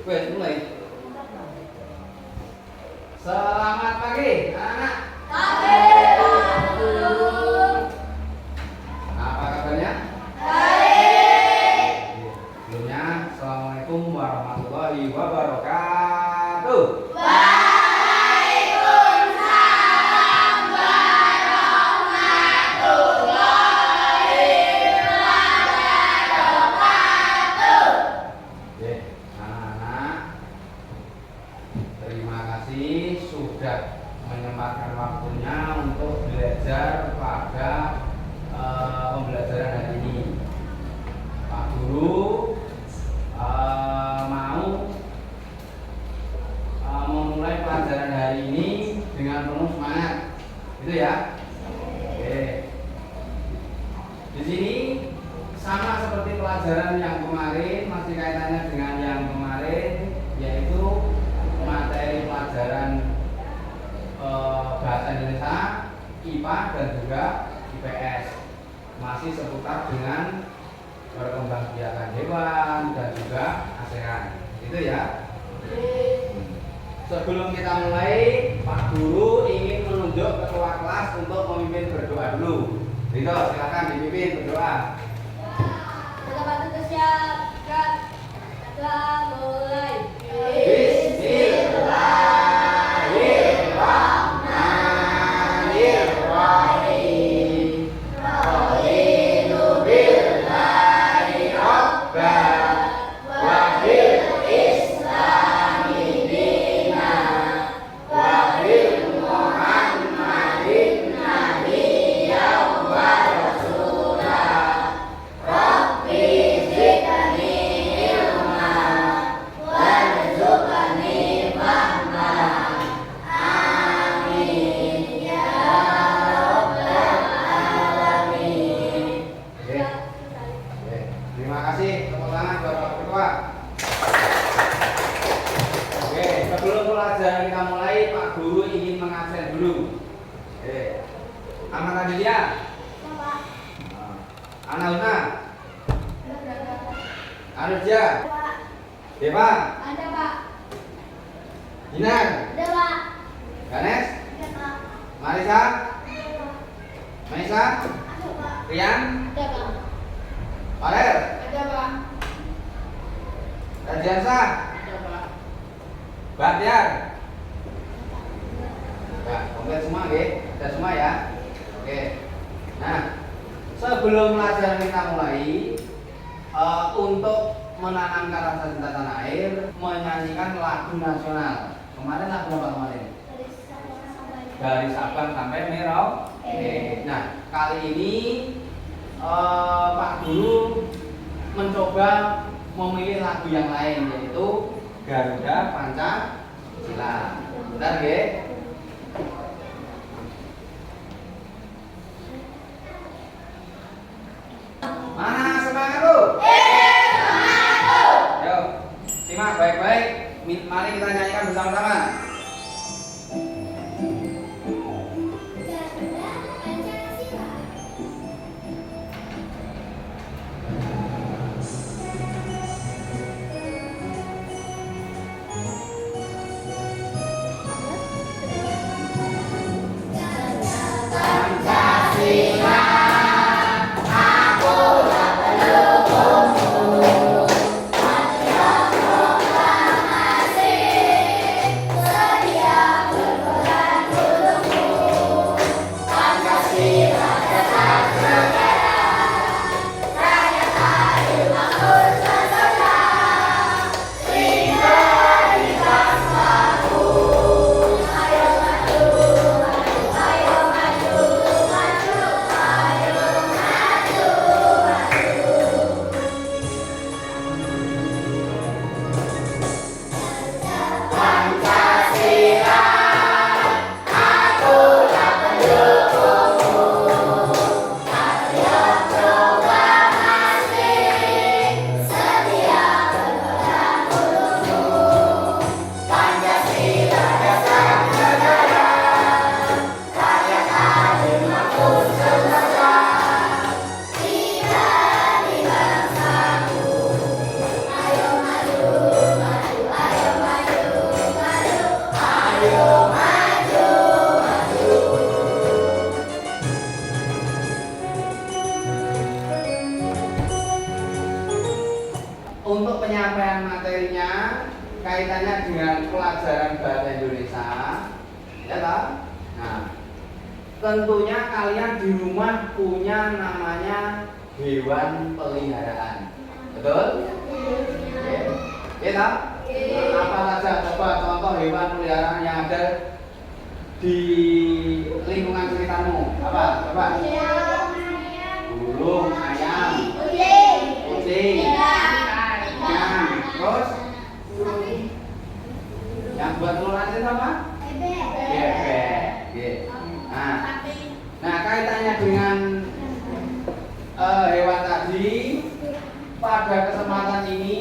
Wes mulai. Selamat pagi, anak-anak. Pagi, Pak Guru. Apa kabarnya? Baik. Sebelumnya, Assalamualaikum warahmatullahi wabarakatuh. Waalaikumsalam warahmatullahi wabarakatuh. Oke, anak-anak, terima kasih sudah menyempatkan waktunya untuk belajar pada pembelajaran hari ini. Pak Guru mau memulai pelajaran hari ini dengan penuh semangat, gitu ya. Oke. Di sini sama seperti pelajaran yang kemarin, masih kaitannya dengan yang kemarin, yaitu materi pelajaran bahasa Indonesia, IPA dan juga IPS. Masih seputar dengan perkembangbiakan hewan dan juga ASEAN, gitu ya. Sebelum kita mulai, Pak Guru ingin menunjuk ketua kelas untuk memimpin berdoa dulu. Ridho, silakan dipimpin berdoa. Tempat itu siap. Kita mulai. Bismillahirrahmanirrahim. Raditu billahi rabban wa bil islami dinan wa bil Muhammadin nabiyyan wa rasulah. Rabbi zidni ilma warzuqni fahma. Amin ya rabbal alamin. Oke. Oke. Terima kasih, tepuk tangan buat Pak Ketua. Oke, sebelum pelajaran kita mulai, Pak Guru ingin mengabsen dulu. Oke. Ahmad Adelia, Ana Una, Arja, Dewa, Ada, Pak. Dinar, Ada, Pak. Ganes, Ada, Pak. Marisa, Ada, Pak. Maisa, Ada, Pak. Rian, Ada, Pak. Farel, Ada, Pak. Radiansa, Ada, Pak. Batiar. Ya, komplit semua nggih? Ada semua ya? Oke. Nah, sebelum pelajaran kita mulai, untuk menanamkan rasa cinta tanah air, menyanyikan lagu nasional. Kemarin lagu apa kemarin? Dari Sabang sampai Merauke. Nah, kali ini Pak Guru mencoba memilih lagu yang lain, yaitu Garuda Pancasila. Bentar nggih. Mana semangat lu? Yo, simak baik-baik. Mari kita nyanyikan bersama-sama. Pancasila, aku tak perlu buku, proklamasi, kaitannya dengan pelajaran bahasa Indonesia, ya kan? Nah, tentunya kalian di rumah punya namanya hewan peliharaan, betul? Oke, ya kan? Nah, apa saja coba contoh hewan peliharaan yang ada di lingkungan sekitarmu? Apa? Coba. Burung, ayam, kucing, ikan, terus yang buat telur asin apa? Bebek. Oke. Nah, kaitannya dengan hewan tadi, pada kesempatan ini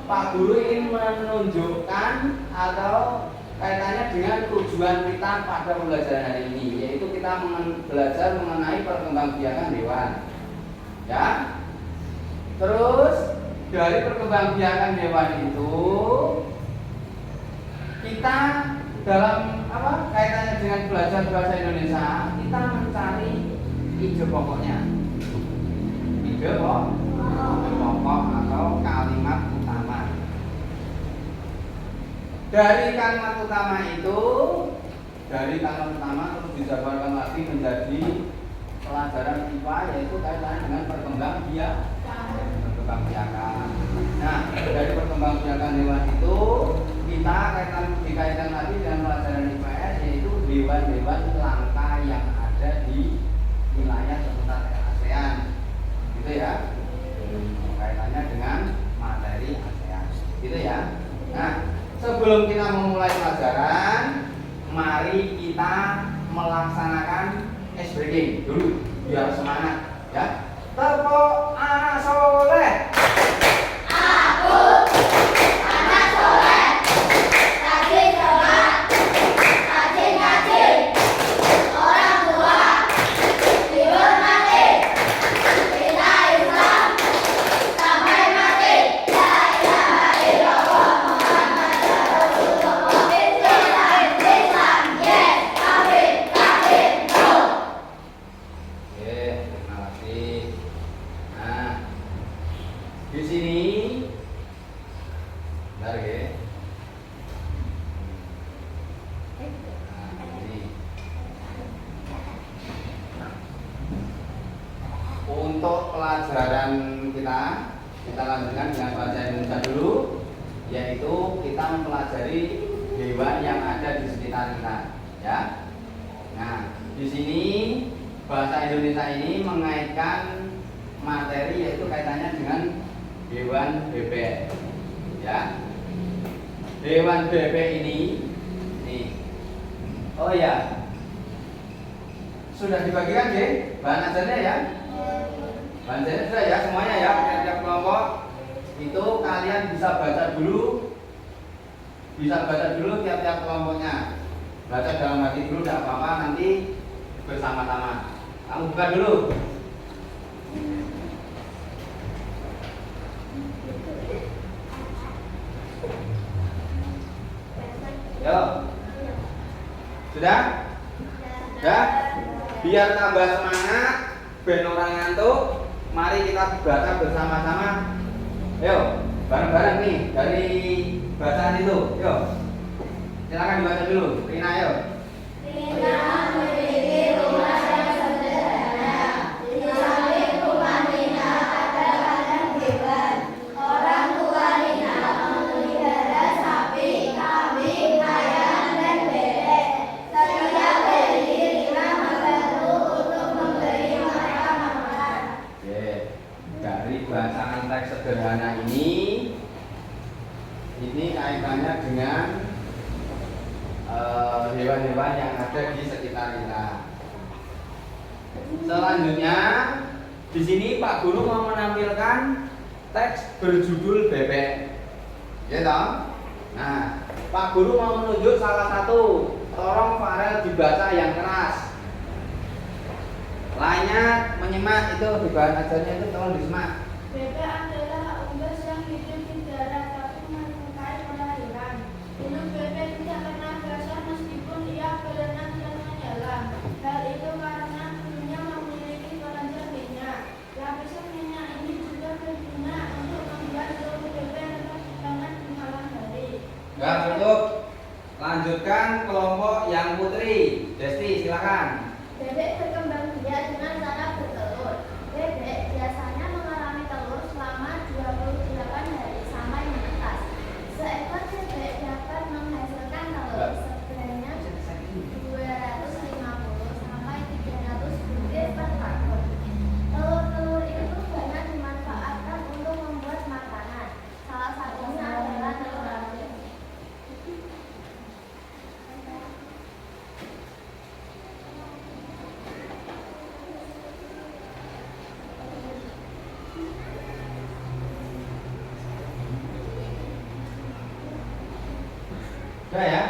Pak Guru ingin menunjukkan atau kaitannya dengan tujuan kita pada pembelajaran hari ini, yaitu kita belajar mengenai perkembangbiakan hewan. Ya. Terus dari perkembangbiakan hewan itu kita dalam apa kaitannya dengan belajar bahasa Indonesia, kita mencari ide pokoknya. Ide pokok atau kalimat utama. Dari kalimat utama itu, terus dijabarkan lagi menjadi pelajaran IPA, yaitu kaitannya dengan perkembangbiakan. Nah, dari perkembangbiakan hewan itu kita dikaitkan lagi dengan pelajaran IPS, yaitu hewan-hewan langka yang ada di wilayah seputar ASEAN, gitu ya. Kaitannya dengan materi ASEAN, gitu ya. Nah, sebelum kita memulai pelajaran, mari kita melaksanakan ice breaking dulu biar semangat, ya. Tepuk anak soleh. Aku anak soleh, rajin sholat, rajin ngaji, orang tua dihormati, kita Islam sampai mati. La ilaha illallah Muhammadur Rasulullah. Islam, yes, kafir, no. Oke, terima kasih. Nah, di sini, bentar ya. Nah, ini untuk pelajaran kita lanjutkan dengan bahasa Indonesia dulu, yaitu kita mempelajari hewan yang ada di sekitar kita, ya. Nah, di sini bahasa Indonesia ini mengaitkan materi, yaitu kaitannya dengan hewan bebek, ya. Hewan bebek ini, nih. Oh ya, sudah dibagikan ya bahan ajarnya ya. Bahan ajarnya sudah ya semuanya ya, tiap-tiap kelompok itu kalian bisa baca dulu tiap-tiap kelompoknya. Baca dalam hati dulu, tidak apa-apa, nanti bersama-sama. Kamu buka dulu. Yo. Sudah? Sudah? Biar tambah semangat, ben orang ngantuk, mari kita baca bersama-sama. Ayo, bareng-bareng nih dari bacaan itu. Yo. Silakan dibaca dulu. Rina, ayo. Rina memiliki rumah yang sederhana. Di samping rumah Rina ada kandang hewan. Orang tua Rina memelihara sapi, kambing, ayam, dan bebek. Setiap hari Rina membantu untuk memberi mereka makan. Oke. Dari bacaan teks sederhana ini kaitannya dengan hewan-hewan yang ada di sekitar kita. Selanjutnya, di sini Pak Guru mau menampilkan teks berjudul bebek, ya toh? Nah, Pak Guru mau menunjuk salah satu, tolong Farel dibaca yang keras. Lainnya menyimak, itu di bahan ajarnya itu tolong disimak. Bebek adalah unggas yang hidup di darat tapi menyukai perairan. Hidup bebek tidak pernah basah meskipun ia berenang dan menyelam. Hal itu karena bulunya memiliki kelenjar minyak. Lapisan minyak ini juga berguna untuk membuat seluruh bebek tetap hangat di malam hari. lanjutkan kelompok yang putri. Desti, silakan. Bebek berkembang biak dengan cara bertelur. Bebek biasanya mengalami telur selama 28 hari sampai menetas. Seekor bebek dapat menghasilkan telur sebanyak 250 sampai 300 butir per tahun. Telur-telur itu banyak dimanfaatkan untuk membuat makanan. Salah satunya adalah telur asin. Sudah ya?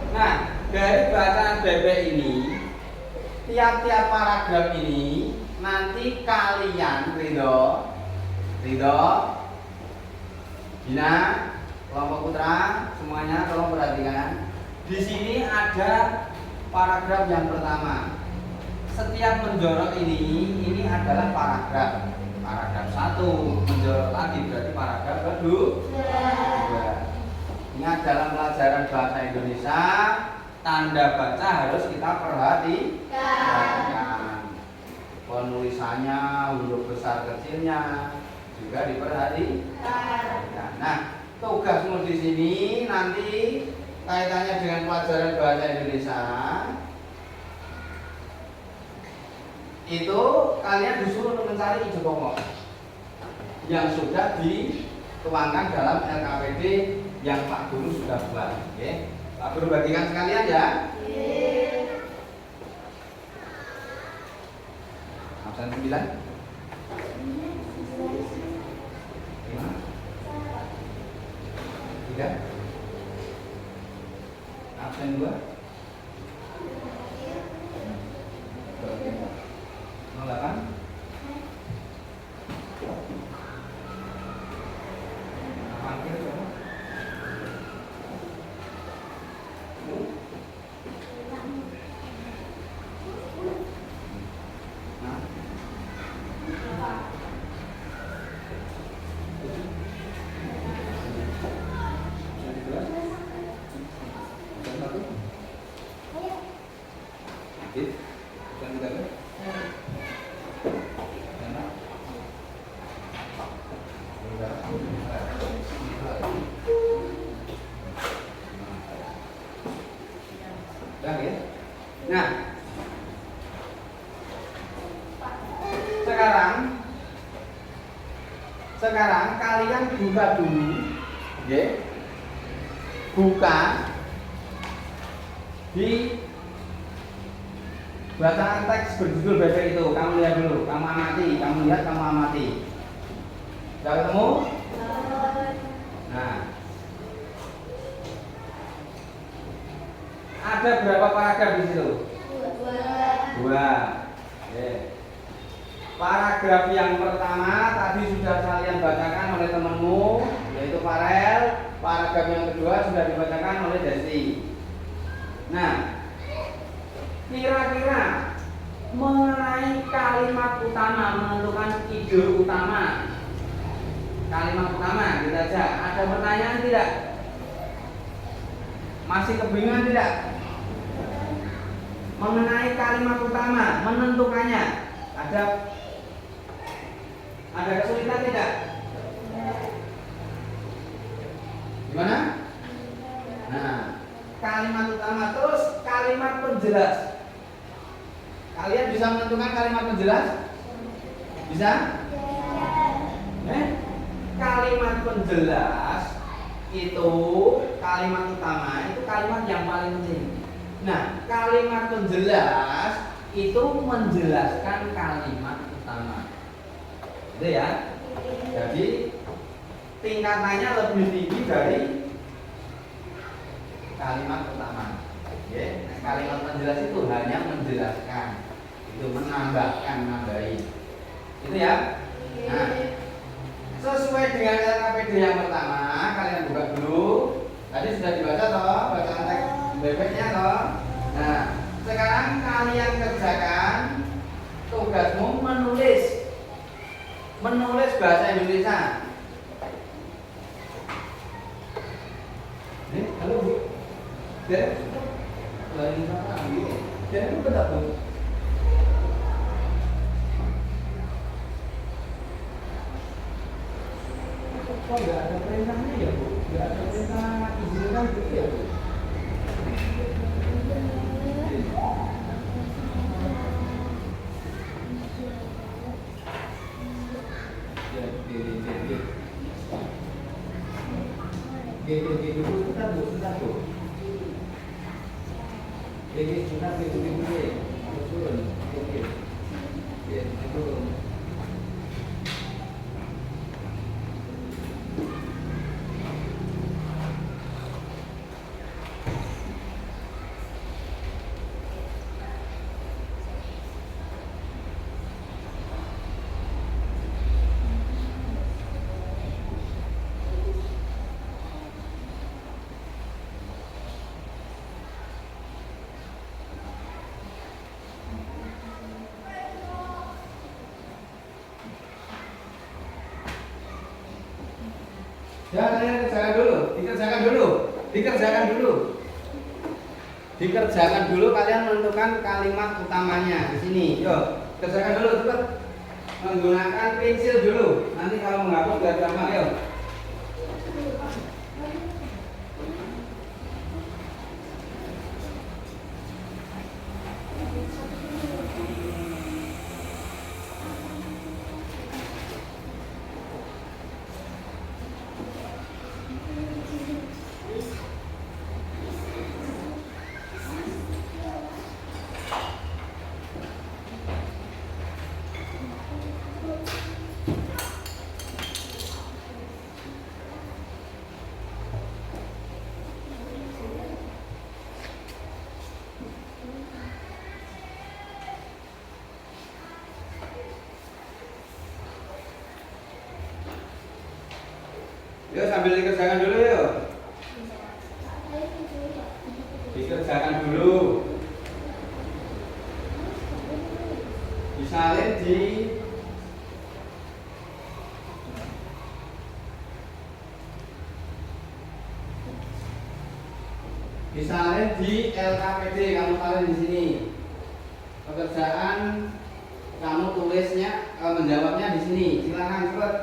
Nah, dari bacaan bebek ini, tiap-tiap paragraf ini nanti kalian Ridho, Gina, kelompok putra, semuanya tolong perhatikan. Di sini ada paragraf yang pertama. Setiap menjorok ini adalah paragraf. Paragraf 1 menjorok lagi berarti paragraf kedua. Ingat dalam pelajaran bahasa Indonesia, tanda baca harus kita perhatikan. Penulisannya, huruf besar kecilnya juga diperhatikan. Nah, tugasmu di sini nanti kaitannya dengan pelajaran bahasa Indonesia. Itu kalian disuruh untuk mencari ide pokok yang sudah dituangkan dalam LKPD yang Pak Guru sudah buat. Oke. Pak Guru bagikan sekalian ya. Absen 9. 5. Tiga. Absen 2. 08. Panggil coba. Nah. Nah, sekarang kalian buka dulu, ya. Buka di bacaan teks berjudul bebek itu. Kamu lihat dulu, kamu amati, kamu lihat, kamu amati. Sudah ketemu? Nah, ada berapa paragraf di situ? 2. Oke. Paragraf yang pertama tadi sudah kalian bacakan oleh temanmu, yaitu Farel. Paragraf yang kedua sudah dibacakan oleh Desti. Nah, kira-kira mengenai kalimat utama, menentukan ide utama. Kalimat utama, gitu aja. Ada pertanyaan tidak? Masih kebingungan tidak? Mengenai kalimat utama, menentukannya, ada kesulitan tidak? Gimana? Nah, kalimat utama, terus kalimat penjelas. Kalian bisa menentukan kalimat penjelas? Bisa? Kalimat penjelas itu kalimat utama, itu kalimat yang paling penting. Nah, kalimat penjelas itu menjelaskan kalimat utama. Gitu ya. Jadi tingkatannya lebih tinggi dari kalimat utama. Ya, nah, kalimat penjelas itu hanya menjelaskan, itu menambahkan, nambahin. Itu ya. Nah, sesuai dengan LKPD yang pertama, kalian buka dulu. Tadi sudah dibaca toh, bacaan teks bebeknya toh. Nah, sekarang kalian kerjakan tugasmu menulis bahasa Indonesia. Dari lain sana gitu. Jadi itu betul tuh. Kok nggak ada perintahnya ya bu? Nggak ada perintah izinkan gitu ya bu? Ya, gitu sebentar bu, sebentar bu. Sebentar gitu turun, ya turun. Ya, dikerjakan dulu kalian menentukan kalimat utamanya di sini. Yo, kerjakan dulu cepat. Menggunakan pensil dulu. Nanti kalau menghapus biar gampang, yo. Yo sambil dikerjakan dulu yo. Dikerjakan dulu. Disalin di LKPD, kamu salin di sini. Pekerjaan kamu tulisnya, menjawabnya di sini. Silakan cepat.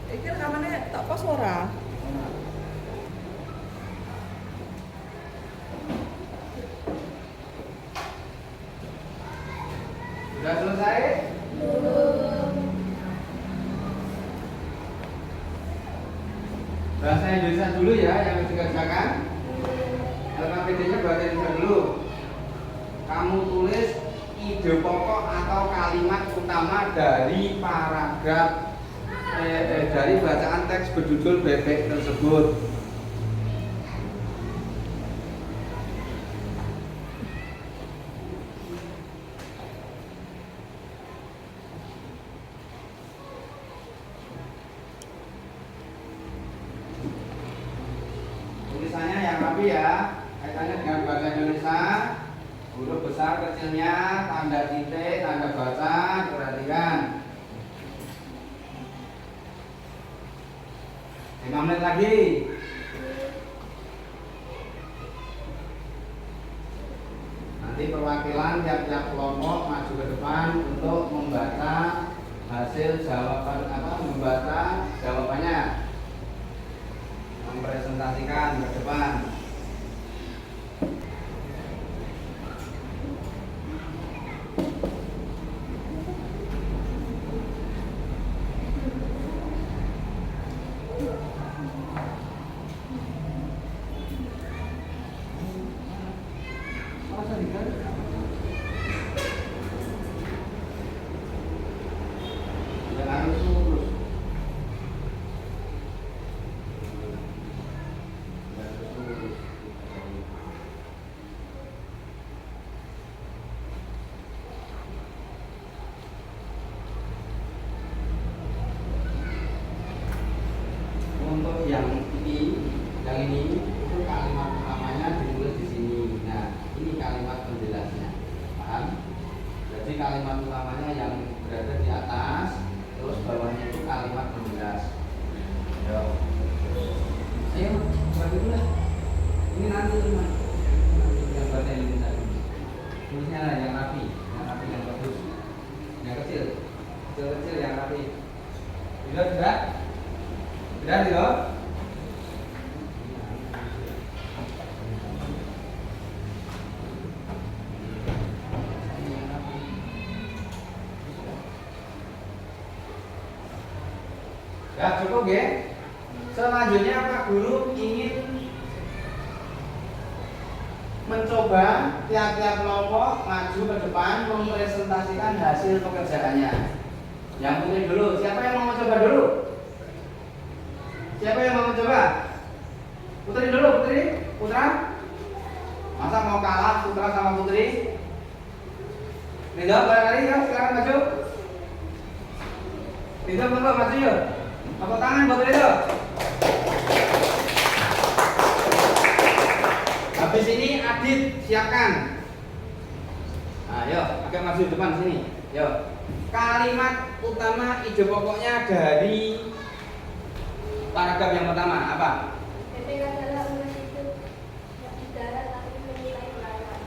Iki rekamannya tak pos ora? Sudah selesai? Bahasa Indonesia dulu ya yang dikerjakan. LKPD-nya bahasa Indonesia dulu. Kamu tulis ide pokok atau kalimat utama dari paragraf dari bacaan teks berjudul bebek tersebut. Tulisannya yang rapi ya, kaitannya dengan bahasa Indonesia. Huruf besar kecilnya, tanda titik, tanda baca, perhatikan. 5 menit lagi. Nanti perwakilan tiap-tiap kelompok maju ke depan untuk membaca hasil jawaban membaca jawabannya, mempresentasikan ke depan. Untuk yang ini itu kalimat utamanya ditulis di sini. Nah, ini kalimat penjelasnya, paham? Jadi kalimat utamanya yang berada di atas, terus bawahnya itu kalimat penjelas. Ayo, buat dulu lah. Ini nanti teman, yang bahasa Indonesia. Tulisnya lah yang rapi, yang bagus, yang kecil yang rapi. Sudah tidak? Ya cukup ya. Selanjutnya Pak Guru ingin mencoba tiap-tiap kelompok maju ke depan mempresentasikan hasil pekerjaannya. Yang putri dulu, siapa yang mau mencoba dulu? Siapa yang mau mencoba? Putri dulu, Putra. Masa mau kalah Putra sama Putri? Ridho, barangkali ya, sekarang maju. Ridho, maju yuk. Tepuk tangan buat Ridho. Habis ini Adit, siapkan. Nah, yuk, agak maju depan sini. Yuk. Kalimat utama ide pokoknya dari paragraf yang pertama apa? Bebek adalah unggas hidup yang di darat tapi menyukai pelayan.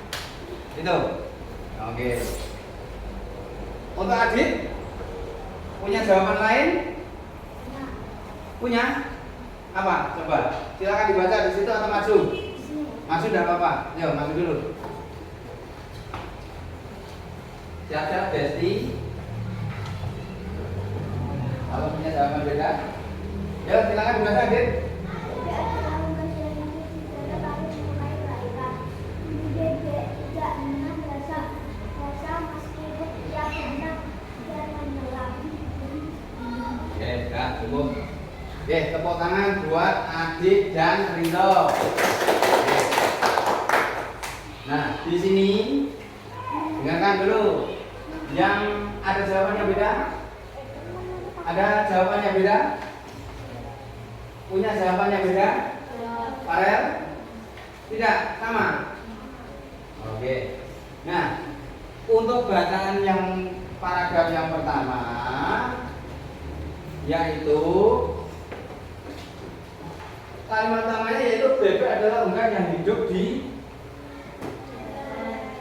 Itu. Oke. Untuk Adit punya jawaban lain? Punya? Apa? Coba. Silakan dibaca di situ atau maju? Maju enggak apa-apa. Yuk, maju dulu. Siap-siap Besti. Kalau punya jawaban beda? Ya, silakan dibaca, Adit. Bebek adalah unggas yang hidup di darat tapi menyukai pelayan. Bebek tidak mengenal rasa meskipun ia berenang dan menyelam. Oke, sudah cukup. Oke, tepuk tangan buat Adit dan Ridho. Oke. Nah, di sini dengarkan dulu. Yang ada jawabannya beda? Ada jawabannya beda? Punya jawabannya beda? Farel? Tidak, sama. Oke. Nah, untuk bacaan yang paragraf yang pertama yaitu kalimat utamanya yaitu bebek adalah unggas yang hidup di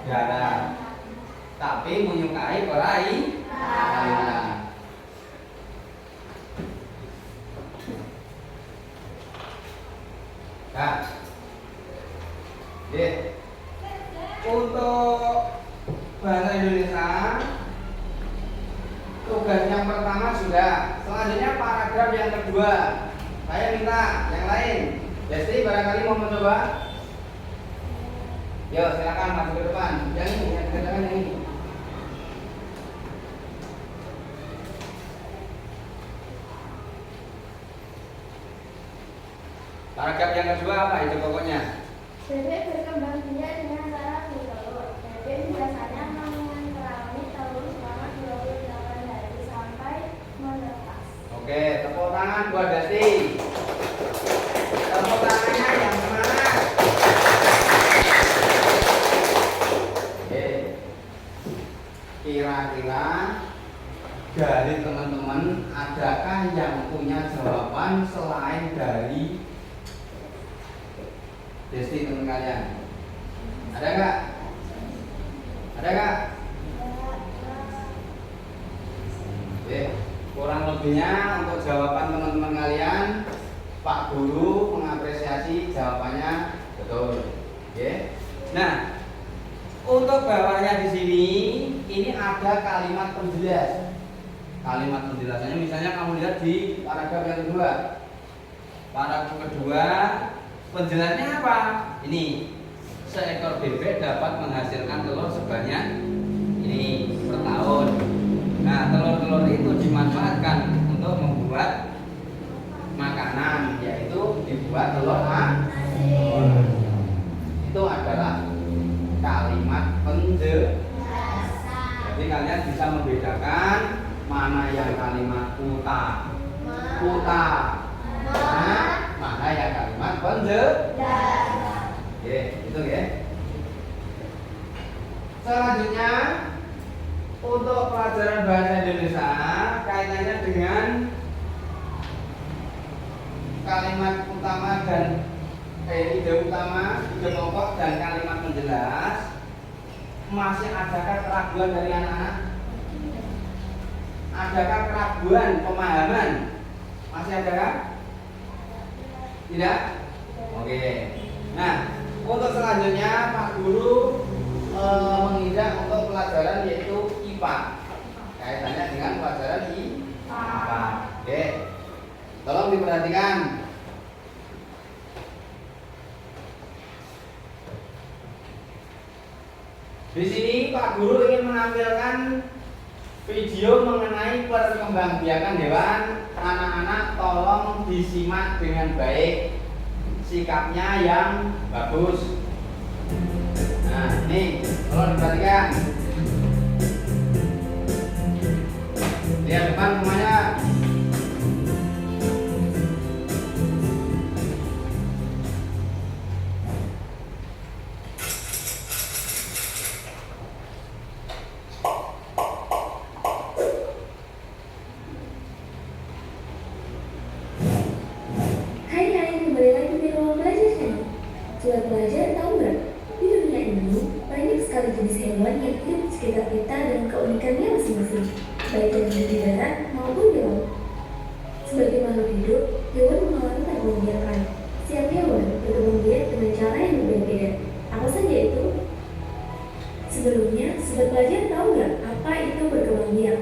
darat tapi menyukai perairan. ada. Selanjutnya paragraf yang kedua. Saya minta yang lain. Desti barangkali mau mencoba? Yo, silakan maju ke depan. Yang ini, yang dikerjakan yang ini. Paragraf yang kedua apa itu pokoknya? Bebek berkembang biak dengan cara bertelur. Bebek biasanya mengalami telur selama 28 hari sampai menetas. Oke, tepuk tangan buat Desti. Tepuk tangannya yang semangat. Oke. Kira-kira dari teman-teman adakah yang punya jawaban selain dari Desti teman kalian? Ada nggak? Ada nggak? Oke, kurang lebihnya untuk jawaban teman-teman kalian, Pak Guru mengapresiasi jawabannya betul. Oke. Nah, untuk bawahnya di sini ini ada kalimat penjelas. Kalimat penjelasannya misalnya kamu lihat di paragraf yang kedua. Paragraf kedua penjelasnya apa? Ini seekor bebek dapat menghasilkan telur sebanyak ini per tahun. Nah, telur-telur itu dimanfaatkan untuk membuat makanan, yaitu dibuat telur asin. Itu adalah kalimat penjelasan. Jadi kalian bisa membedakan mana yang kalimat uta, mana yang kalimat penjelasan. Oke, itu ya. Selanjutnya untuk pelajaran bahasa Indonesia kaitannya dengan kalimat utama dan ide utama, ide pokok dan kalimat penjelas. Masih adakah keraguan dari anak-anak? Adakah keraguan pemahaman? Masih adakah? Tidak? Oke. Nah, untuk selanjutnya Pak Guru menginjak untuk pelajaran yaitu IPA. Kaitannya dengan pelajaran IPA. Oke. Tolong diperhatikan. Di sini Pak Guru ingin menampilkan video mengenai perkembangbiakan hewan. Anak-anak tolong disimak dengan baik, sikapnya yang bagus. Nah, ini tolong diperhatikan. Lihat depan semuanya. Sobat pelajar, tahu nggak? Di dunia ini banyak sekali jenis hewan yang hidup di sekitar kita dan keunikannya masing-masing, baik yang hidup di darat maupun di laut. Sebagai makhluk hidup, hewan mengalami perkembangbiakan. Setiap hewan berkembang biak dengan cara yang berbeda-beda. Apa saja itu? Sebelumnya, sobat pelajar tahu nggak apa itu berkembang biak?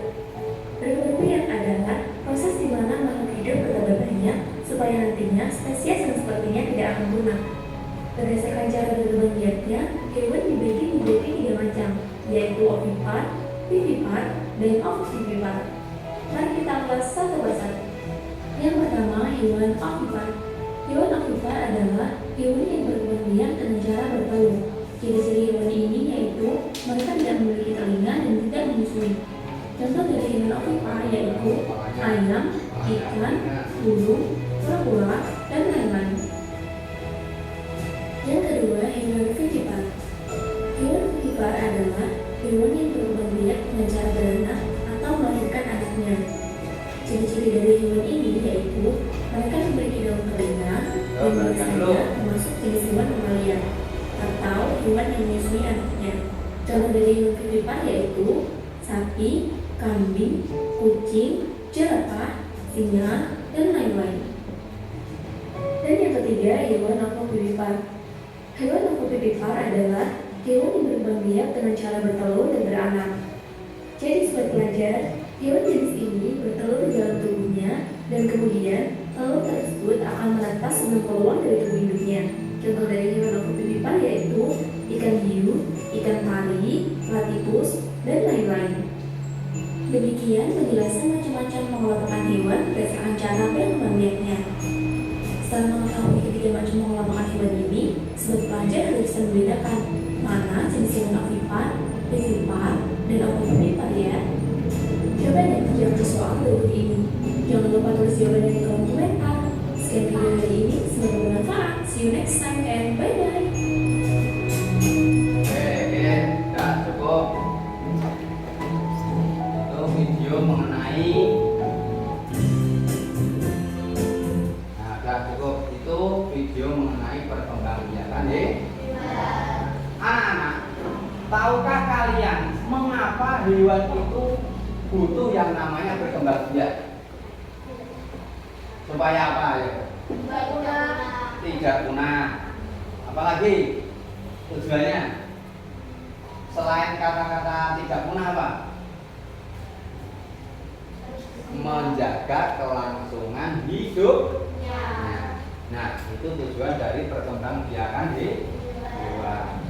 Berkembang biak adalah proses di mana makhluk hidup bertambah banyak supaya nantinya spesies yang sepertinya tidak akan punah. Berdasarkan cara berkembang biaknya, hewan dibagi menjadi 3 macam, yaitu ovipar, vivipar, dan ovovivipar. Mari kita ulas satu persatu. Yang pertama, hewan ovipar. Hewan ovipar adalah hewan yang berkembang biak dengan cara bertelur. Ciri-ciri hewan ini yaitu mereka tidak memiliki telinga dan tidak menyusui. Contoh dari hewan ovipar yaitu ayam, ikan, burung, kura-kura, dan lain-lain. Yang kedua, hewan vivipar. Hewan vivipar adalah hewan yang berkembang biak dengan cara beranak atau melahirkan anaknya. Ciri-ciri dari hewan ini yaitu mereka memiliki daun telinga dan biasanya termasuk jenis hewan mamalia atau hewan yang menyusui anaknya. Contoh dari hewan vivipar yaitu sapi, kambing, kucing, jerapah, singa, dan lain-lain. Dan yang ketiga, hewan ovovivipar. Hewan ovovivipar adalah hewan yang berkembang biak dengan cara bertelur dan beranak. Jadi sobat pelajar, Hewan jenis ini bertelur di dalam tubuhnya dan kemudian telur tersebut akan menetas sebelum keluar dari tubuh induknya. Contoh dari hewan ovovivipar yaitu ikan hiu, ikan pari, platypus, dan lain-lain. Demikian penjelasan macam-macam pengelompokan hewan berdasarkan cara yang melihatnya. Setelah mengetahui ketiga macam pengelompokan hewan ini, sobat pelajar harus bisa membedakan mana jenis hewan ovipar, vivipar, dan ovovivipar ya. Coba deh jawab soal berikut ini. Jangan lupa tulis jawabannya di kolom komentar. Sekian video hari ini, semoga bermanfaat. See you next time and bye-bye. Oke, udah cukup. Itu video mengenai itu video mengenai perkembangbiakan anak-anak. Tahukah kalian mengapa hewan itu butuh yang namanya berkembang biak? Supaya apa ya? Tidak punah. Apalagi tujuannya? Selain kata-kata tidak punah apa? Menjaga kelangsungan hidup. Nah, itu tujuan dari perkembangbiakan hewan.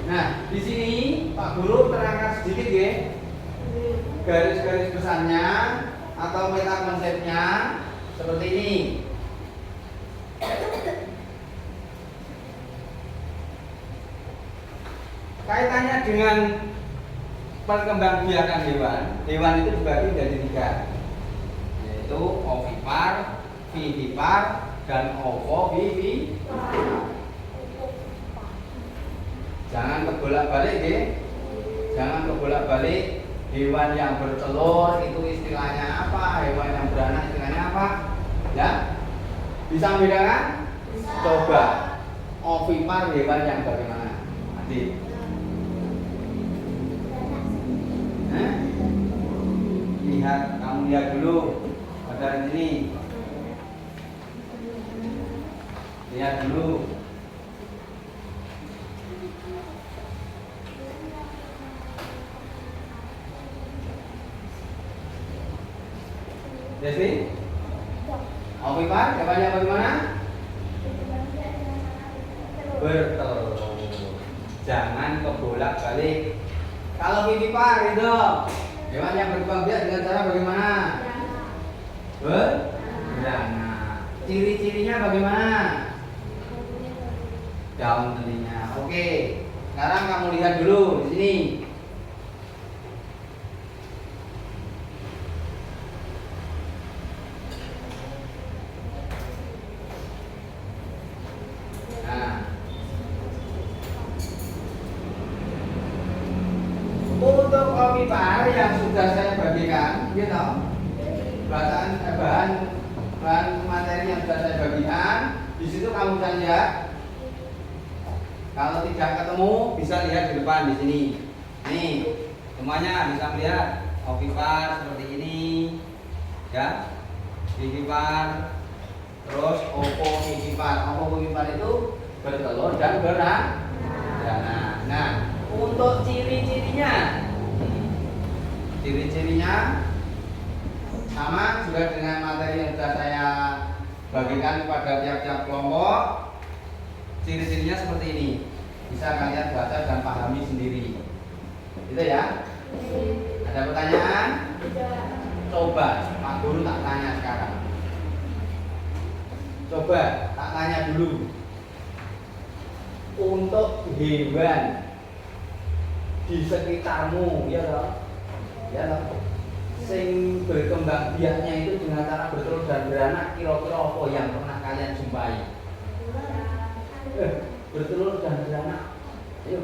Nah, di sini Pak Guru terangkan sedikit ya, garis-garis besarnya atau meta konsepnya seperti ini. Kaitannya dengan perkembangbiakan hewan, hewan itu dibagi menjadi 3, yaitu ovipar, vivipar, dan ovovivipar. Jangan kebolak-balik ya. Jangan kebolak-balik. Hewan yang bertelur itu istilahnya apa? Hewan yang beranak istilahnya apa? Ya? Bisa membedakan? Coba. Ovipar hewan yang bagaimana? Adik. Lihat, kamu lihat dulu. Pada ini. Lihat dulu. Jadi, ovipar jawabannya bagaimana? Bertelur. Jangan kebolak-balik. Kalau vivipar itu hewan yang berkembang biak dengan cara bagaimana? Beranak. Ciri-cirinya bagaimana? Daun telinga. Oke. Sekarang kamu lihat dulu di sini. Untuk ovipar yang sudah saya bagikan, gitu, bahan materi yang sudah saya bagikan, di situ kamu bisa lihat. Kalau tidak ketemu, bisa lihat di depan di sini. Nih, semuanya bisa melihat ovipar seperti ini, ya, vivipar, terus ovovivipar. Ovovivipar itu bertelur dan beranak. Nah, untuk ciri-cirinya sama juga dengan materi yang sudah saya bagikan kepada tiap-tiap kelompok. Ciri-cirinya seperti ini, bisa kalian baca dan pahami sendiri, gitu ya. Ada pertanyaan? Coba Pak Guru tak tanya sekarang. Coba tak tanya dulu. Untuk hewan di sekitarmu, ya toh, sing berkembang biaknya itu dengan cara bertelur dan beranak, kira-kira apa yang pernah kalian jumpai? Bertelur dan beranak, ayo.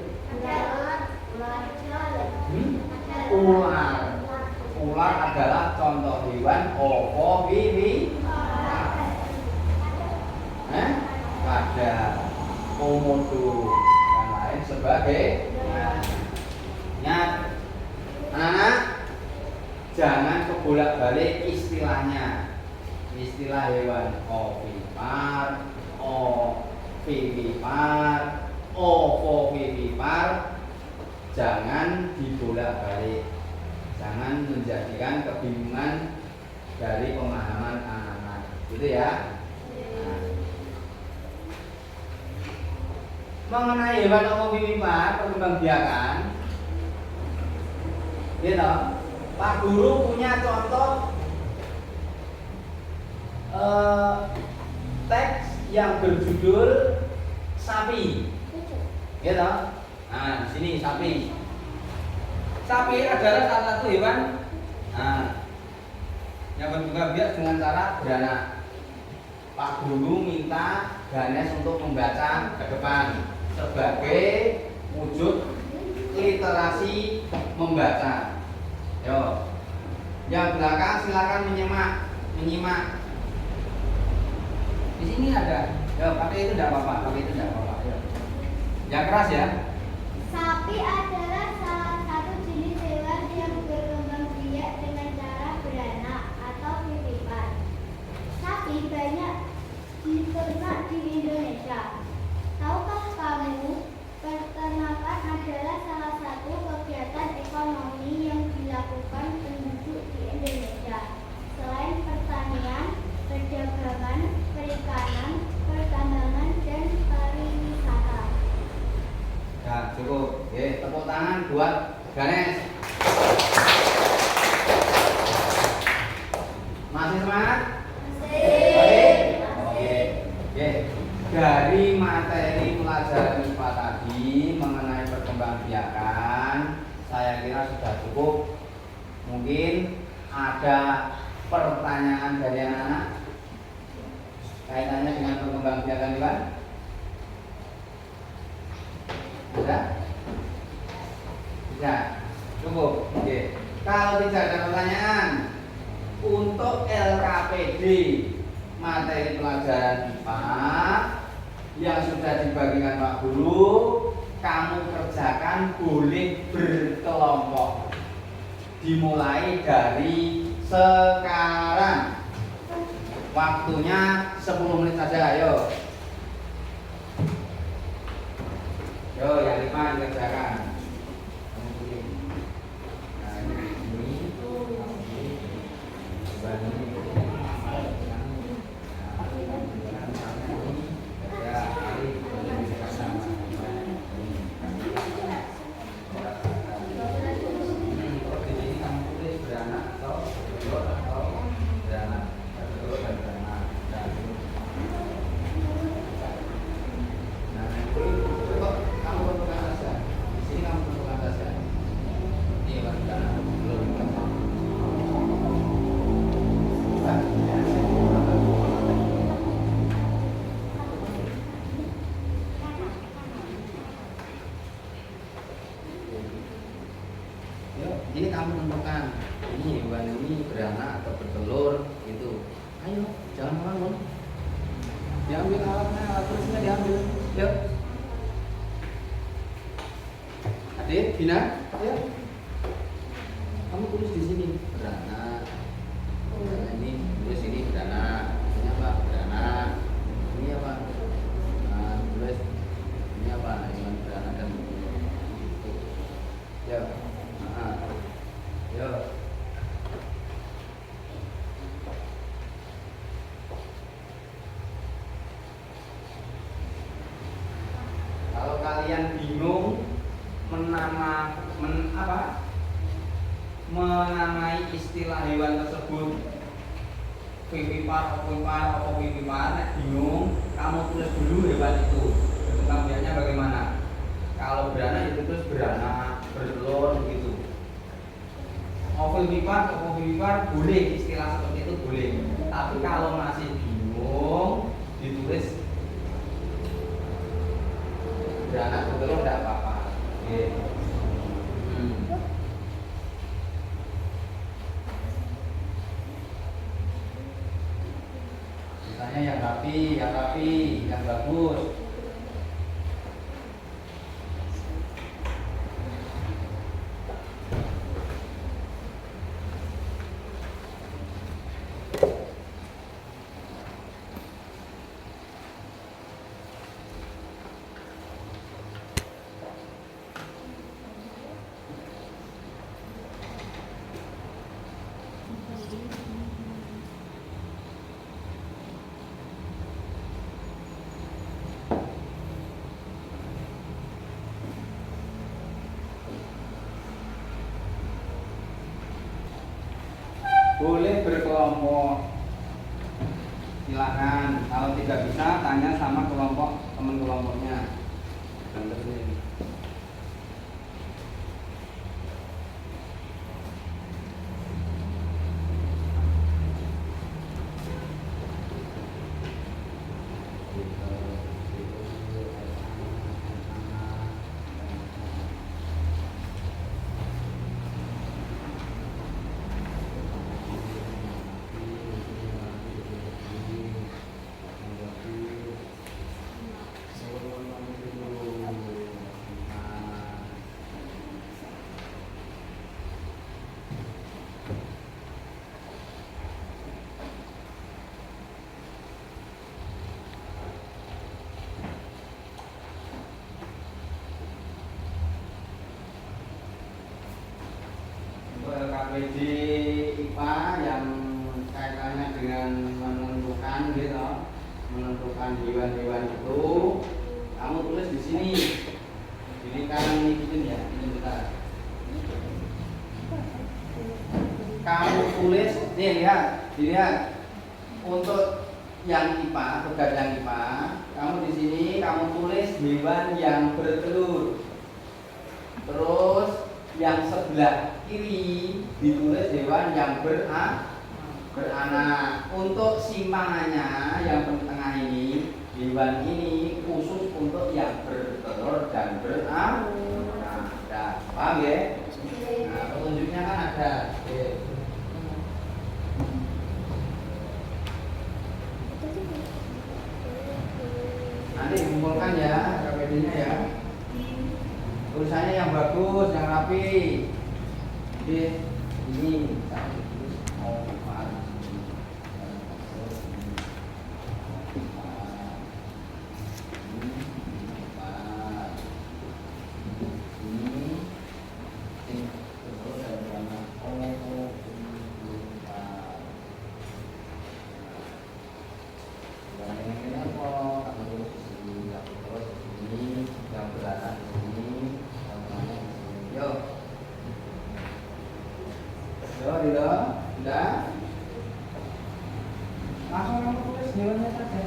Ular adalah contoh hewan ovovivipar. Pada komodo dan lain sebagainya. Anak-anak, jangan kebolak-balik istilahnya. Istilah hewan ovipar, vivipar, ovovivipar jangan dibolak-balik, jangan menjadikan kebingungan dari pemahaman anak-anak, gitu ya. Nah, mengenai hewan ovovivipa perkembangbiakan, gitu, Pak Guru punya contoh teks yang berjudul sapi, gitu. Nah, di sini sapi. Sapi adalah salah satu hewan yang berkembang biak dengan cara beranak. Pak Guru minta Ganes untuk membaca ke depan sebagai wujud literasi membaca. Yo, yang belakang silakan menyimak. Di sini ada. Yo, pakai itu tidak apa-apa. Yo. Yang keras ya. Sapi adalah salah satu jenis hewan yang berkembang biak dengan cara beranak atau titipan. Sapi banyak diternak di Indonesia. Tahukah kamu, peternakan adalah salah satu kegiatan ekonomi yang dilakukan penduduk di Indonesia. Selain pertanian, perdagangan, perikanan, pertambangan, dan pariwisata. Ya, cukup. Oke, tepuk tangan buat Ganes. Masih semangat? Oke. Dari materi pelajaran IPA tadi mengenai perkembangbiakan, saya kira sudah cukup. Mungkin ada pertanyaan dari anak-anak kaitannya dengan perkembangbiakan Iwan? Ada? Tidak? Cukup? Oke. Kalau tidak ada pertanyaan, untuk LKPD materi pelajaran IPA yang sudah dibagikan Pak Guru, kamu kerjakan boleh berkelompok. Dimulai dari sekarang. Waktunya 10 menit saja, ayo. Yo, yang 5 dikerjakan. Nah, ini. Ini kamu tentukan, ini hewan ini beranak atau bertelur gitu. Ayo, jangan ngelamun. Diambil alatnya, alat tulisnya diambil. Yuk. Adik, Bina, ayo. Kamu tulis di sini beranak. Nah, ini tulis ini beranak. Ini apa? Beranak. Ini apa? Nah, tulis ini apa? Hewan beranak dan yuk. Yo. Kalau kalian bingung menamai istilah hewan tersebut, vivipar, bingung, kamu tulis dulu hewan itu. Perkembangannya bagaimana? Kalau beranak itu terus beranak, bertelur gitu. Ovovivipar boleh, istilah seperti itu boleh. Tapi kalau masih bingung, ditulis beranak bertelur tidak apa-apa. Oke. Misalnya yang rapi, yang bagus. Boleh berkelompok, silakan. Kalau tidak bisa, tanya sama kelompok teman kelompoknya. LKPD IPA yang kaitannya dengan menentukan gitu, menentukan hewan-hewan itu, kamu tulis di sini. Ini kan ini ya, ini bentar. Kamu tulis, nih lihat, dilihat. Untuk yang IPA, tugas yang IPA, kamu di sini kamu tulis hewan yang bertelur. Terus yang sebelah kiri ditulis hewan yang beranak. Untuk simpangannya yang tengah ini, hewan ini khusus untuk yang bertelur dan beranak. Nah, paham ya? Nah, petunjuknya kan ada. Oke. Nanti kumpulkan ya KPD-nya ya. Tulisannya yang bagus, yang rapi. Jadi ini Udah? Langsung kamu tulis hewannya saja.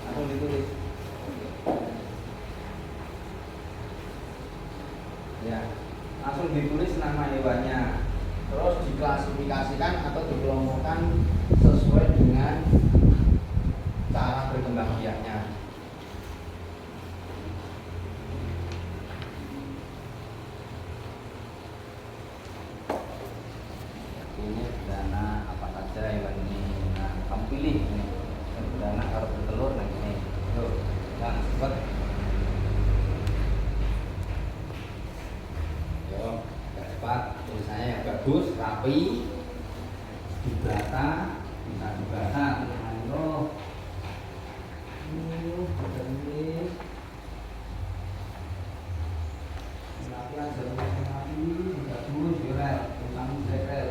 Langsung ditulis. Ya, langsung ditulis nama hewannya. Terus diklasifikasikan atau dikelompokkan sesuai dengan cara berkembang biaknya. Ini berdana apa saja hewan ini. Nah, kamu pilih ini. Yang berdana kalau bertelur nah ini. Tuh, yang cepat. Yo, agak cepat. Tulisannya yang bagus, rapi, dibata, bisa dibaca. Ayo. Ini. Latihan jalan rapi, bagus, direl, tulisanmu direl.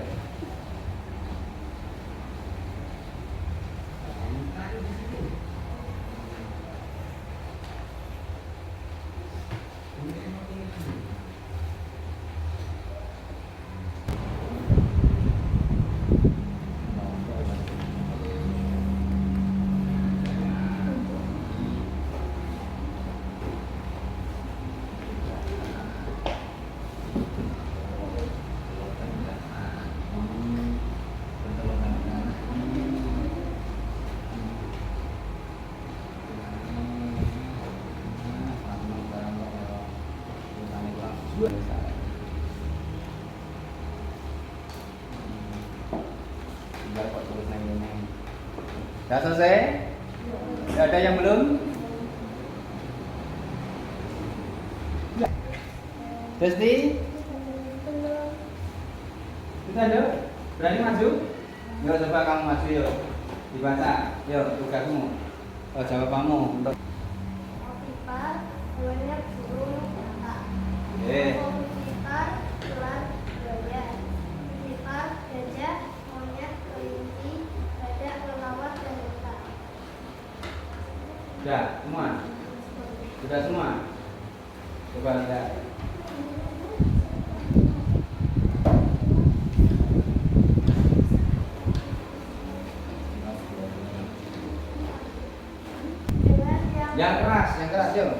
Sudah selesai? Tidak ada yang belum? Desti? Kita ada? Berani maju? Yuk coba kamu maju yuk. Dibaca. Yuk tugasmu. Jawabanmu untuk Opipar, banyak burung kata. Oke. Opipar, gelar buaya. Sudah semua? Sudah semua? Coba lihat. Yang keras yuk.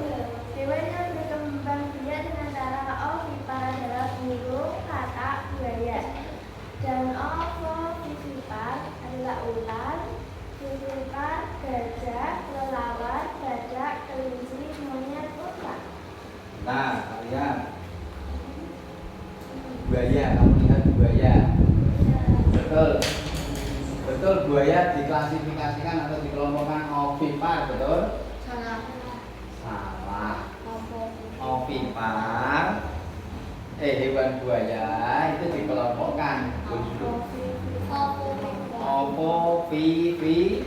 Hewan yang berkembang biak dengan cara ovipar adalah burung, katak, buaya. Dan ovovivipar adalah ular, vivipar, gajah, kelelawar, badak, kelinci, monyet, unta. Nah, lihat. Buaya, kamu lihat buaya. Betul. Betul, buaya diklasifikasikan atau dikelompokkan ovipar, betul? Salah. Salah. Ovipar. Hewan buaya itu dikelompokkan ovovivipar.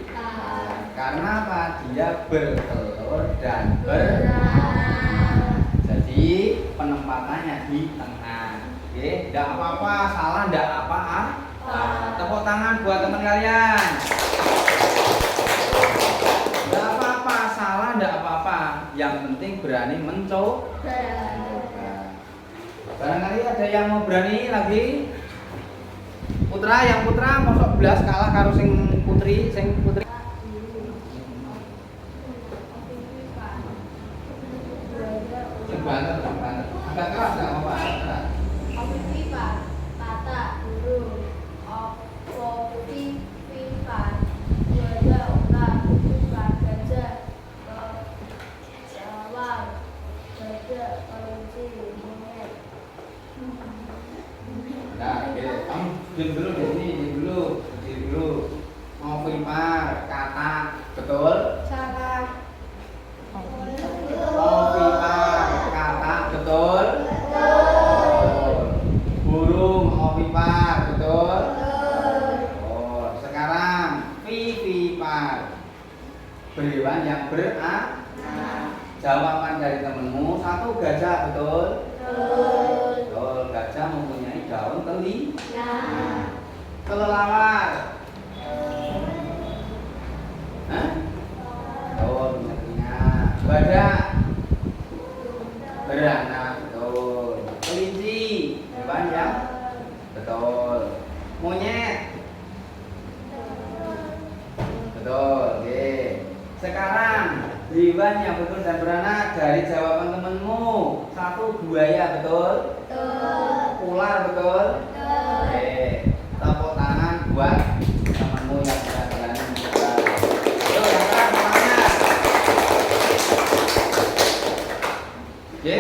Karena apa? Dia bertelur dan jadi penempatannya di tengah. Oke, tidak apa-apa, salah tidak apa-apa. Tepuk tangan buat teman kalian. Tidak apa-apa, salah tidak apa-apa. Yang penting berani mencoba. Barangkali ada yang mau berani lagi. Yang putra mosok belas kalah karo sing putri. Sing banget. Agak keras enggak apa-apa. Ovipar, katak, burung. Ovovivipar, buaya, ular, vivipar, gajah, kelelawar, badak, kelinci, monyet. Nah, oke. Kamu diam dulu di sini, diam dulu. Ovipar, katak, betul? Salah. Ovipar, katak, betul? Burung ovipar, betul? Oh, sekarang vivipar. Hewan yang beranak. Jawaban dari temenmu satu gajah, betul? Betul, gajah mempunyai daun telinga. Kelelawar. Hah? Daun telinga. Badak. Beranak, betul. Kelinci, hewan yang betul. Monyet, betul. Oke. Sekarang hewan yang betul dan beranak dari jawaban temenmu satu buaya, betul? Ular, betul? Oke. Tepuk tangan buat temenmu yang sudah berani mencoba. Betul, yang keras tangannya. Oke.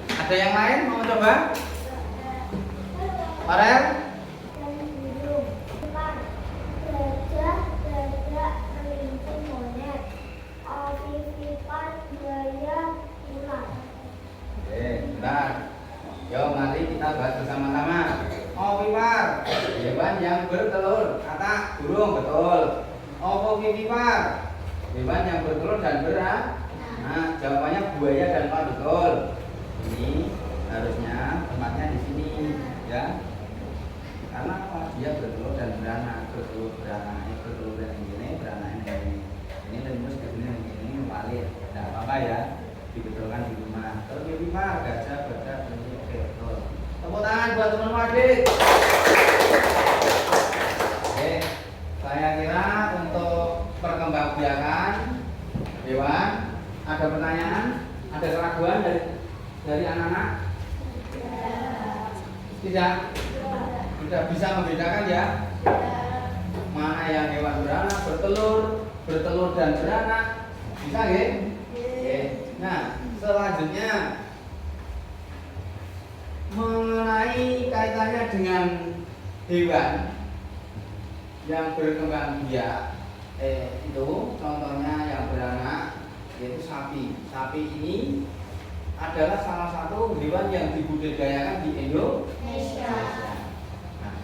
Ada yang lain mau coba? Farel? Gajah, badak, kelinci, monyet. Ovipar, buaya, ular. Oke, bentar. Yuk, mari kita bahas bersama-sama. Ovipar, hewan yang bertelur. Kata burung, betul. Ovovivipar, hewan yang bertelur dan beranak. Nah, jawabannya buaya dan ular, betul. Ini harusnya tempatnya di sini, ya. Karena apa? Dia bertelur dan beranak, bertelur yang ini, beranak yang ini. Ini terus ke sini valid. Tidak apa-apa ya, dibetulkan di rumah. Terus vivipar, gajah, badak, kelinci, oke, betul. Tepuk tangan buat teman adik. Oke, saya kira untuk perkembangbiakan hewan, ada pertanyaan, ada keraguan dari anak-anak? Tidak? Tidak bisa membedakan ya? Mana yang hewan beranak, bertelur dan beranak? Bisa nggih? Oke. Nah, selanjutnya mengenai kaitannya dengan hewan yang berkembang biak, itu contohnya yang beranak yaitu sapi. Sapi ini adalah salah satu hewan yang dibudidayakan di Indonesia. Nah,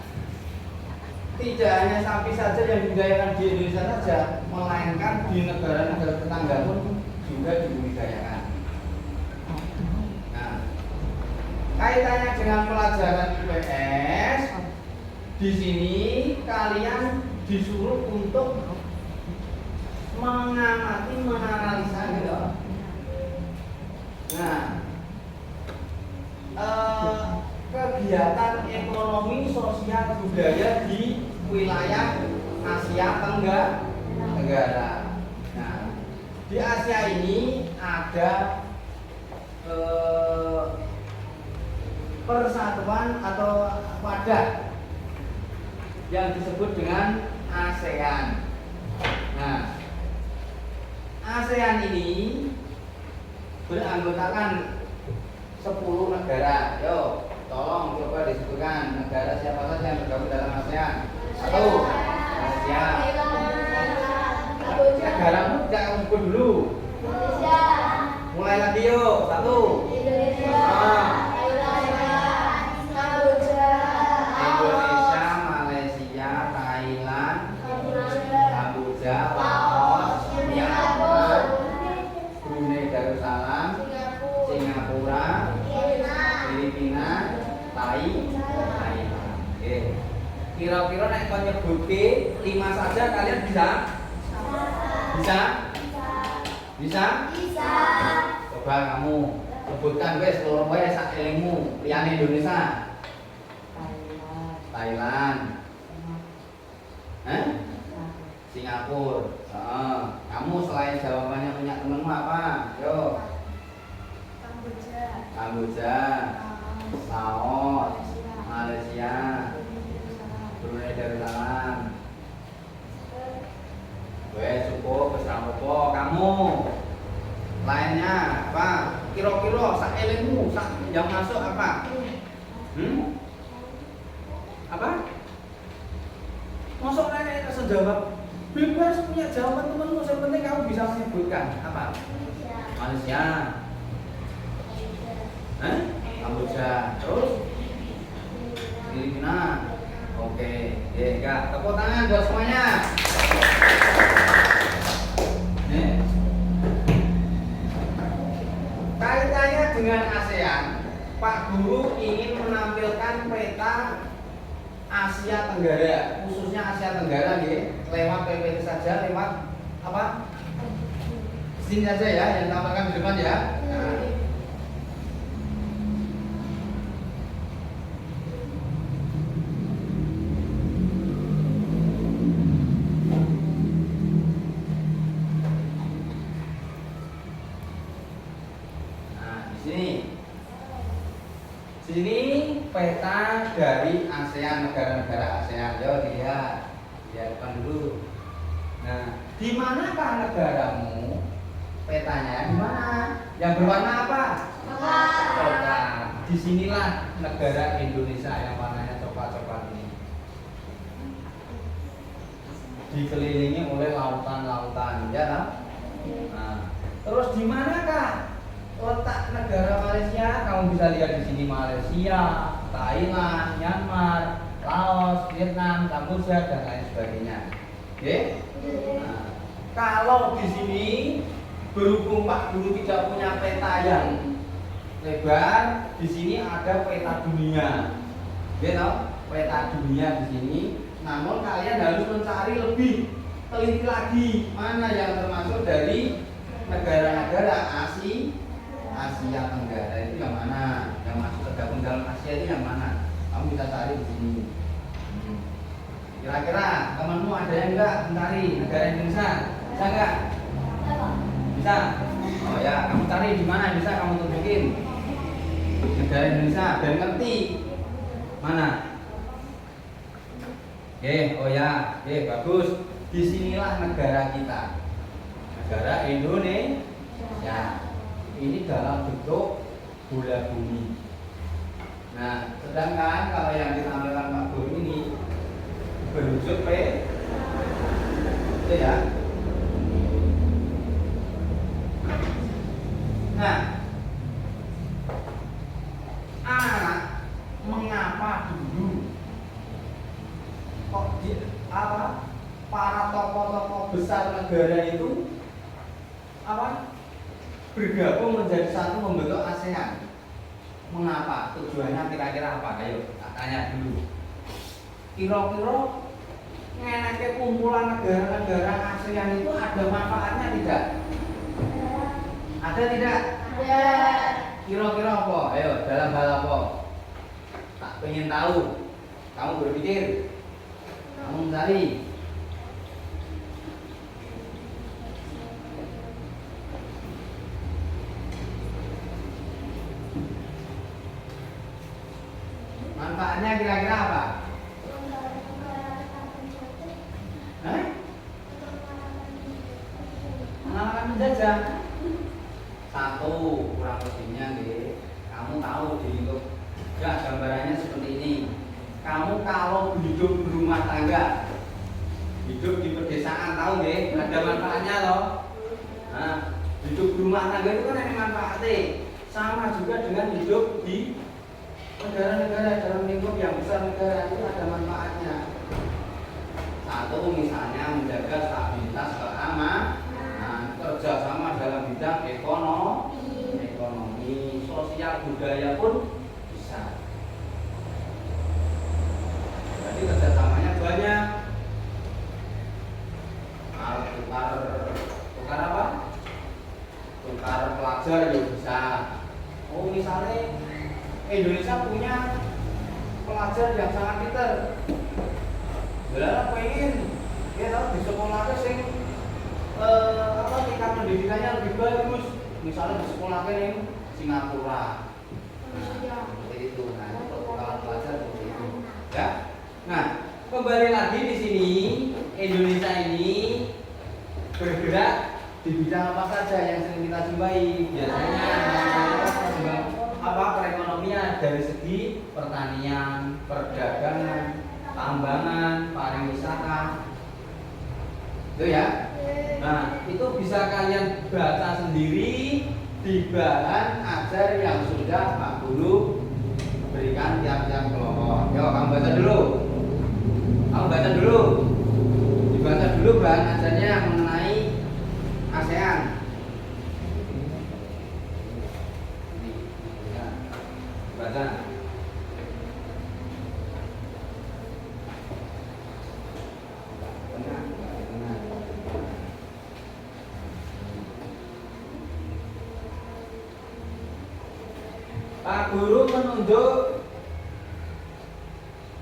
tidak hanya sapi saja yang dibudidayakan di Indonesia saja, melainkan di negara-negara tetangga pun juga dibudidayakan. Nah, kaitannya dengan pelajaran IPS, di sini kalian disuruh untuk mengamati, menganalisa gitu. Nah, kegiatan ekonomi, sosial, budaya di wilayah Asia Tenggara. Nah, di Asia ini ada persatuan atau wadah yang disebut dengan ASEAN. Nah, ASEAN ini beranggotakan 10 negara. Yo, tolong coba disebutkan negara siapa saja yang tergabung dalam ASEAN. 1. Malaysia. Negaramu jangan sebut dulu. Mulai lagi yuk. 1. Indonesia, Malaysia, Thailand, Kamboja, Laos, Myanmar, Brunei Darussalam, Singapura, Filipina, Thailand. Oke. Kira-kira nek kon nyebutke 5 saja kalian bisa? Bisa? Bisa? Bisa. Coba kamu sebutkan wes seluruh wae sak elingmu liyane Indonesia. Thailand. Singapura. Kamu selain jawabannya punya temenmu apa? Yo. Kamboja, Laos, Malaysia, Brunei Darussalam. Wes cukup, wes apa? Kamu lainnya apa? Kira-kira sak elingmu, sak yang masuk apa? Apa? Masuk nenek tak jawab. Bebas punya jawaban temenmu, yang penting kamu bisa menyebutkan apa? Malaysia. Kamboja. Terus? Filipina. Oke, Kak. Tepuk tangan buat semuanya. Nih. Kaitannya dengan ASEAN, Pak Guru ingin menampilkan peta Asia Tenggara, khususnya Asia Tenggara lewat PPT saja, lewat apa? Sini saja ya, yang tampilkan di depan ya. Nah, di sini peta dari ASEAN, negara-negara ASEAN. Yo dilihat, depan dulu. Nah, di manakah negaramu? Petanya di mana? Yang berwarna apa? Coklat. Disinilah negara Indonesia yang warnanya coklat-coklat ini. Dikelilingi oleh lautan-lautan, ya kan? Nah, terus di manakah letak negara Malaysia? Kamu bisa lihat di sini Malaysia, Thailand, Myanmar, Laos, Vietnam, Kamboja dan lain sebagainya. Oke? Nah, kalau di sini berhubung Pak Guru tidak punya peta yang lebar, di sini ada peta dunia. Gitu? Peta dunia di sini. Namun kalian harus mencari lebih teliti lagi mana yang termasuk dari negara-negara Asia Tenggara itu yang mana, yang masuk tergabung dalam Asia itu yang mana. Kamu bisa cari di sini. Kira-kira temanmu ada yang enggak mencari negara Indonesia? Bisa enggak? Bisa? Oh ya, kamu cari di mana bisa kamu tunjukin negara Indonesia biar ngerti mana. Oh ya, bagus. Disinilah negara kita, negara Indonesia. Ini dalam bentuk bola bumi. Nah, sedangkan kalau yang ditampilkan Pak Guru ini berwujud P, itu ya. Nah, anak mengapa dulu kok para tokoh-tokoh besar negara itu bergabung menjadi satu membentuk ASEAN? Mengapa? Tujuannya kira-kira apa? Ayo, tanya dulu. Kira-kira ngeneknya kumpulan negara-negara ASEAN itu ada manfaatnya tidak? Ada tidak? Ada. Kira-kira apa? Ayo, dalam hal apa? Tak pengen tahu. Kamu berpikir, kamu mencari. Manfaatnya kira-kira apa? Hah? Mengalahkan penjajah. Satu, kurang lebihnya nih. Kamu tahu di lingkup ya gambarannya seperti ini. Kamu kalau hidup berumah tangga, hidup di pedesaan, tahu deh, ada manfaatnya loh. Nah, hidup berumah tangga itu kan ada manfaatnya. Sama juga dengan hidup di negara-negara dalam lingkup yang besar negara itu ada manfaatnya. Satu, misalnya menjaga stabilitas keamanan, kerjasama dalam bidang ekonomi, sosial, budaya pun bisa. Jadi kerjasamanya banyak. Tukar apa? Tukar pelajar juga bisa. Oh, misalnya Indonesia punya pelajar yang sangat pintar. Benar pengen dia tahu di sekolahnya sing tingkat pendidikannya lebih bagus. Misalnya di sekolahnya yang Singapura. Seperti itu. Nah, itu kalau pelajar seperti itu. Ya. Nah, kembali lagi di sini Indonesia ini bergerak di bidang apa saja yang sering kita jumpai biasanya apa perekonomian dari segi pertanian, perdagangan, tambangan, pariwisata, itu ya. Nah, itu bisa kalian baca sendiri di bahan ajar yang sudah Pak Guru berikan tiap-tiap kelompok. Yuk, kamu baca dulu. Dibaca dulu bahan ajarnya mengenai ASEAN. Baca. Pak Guru menunjuk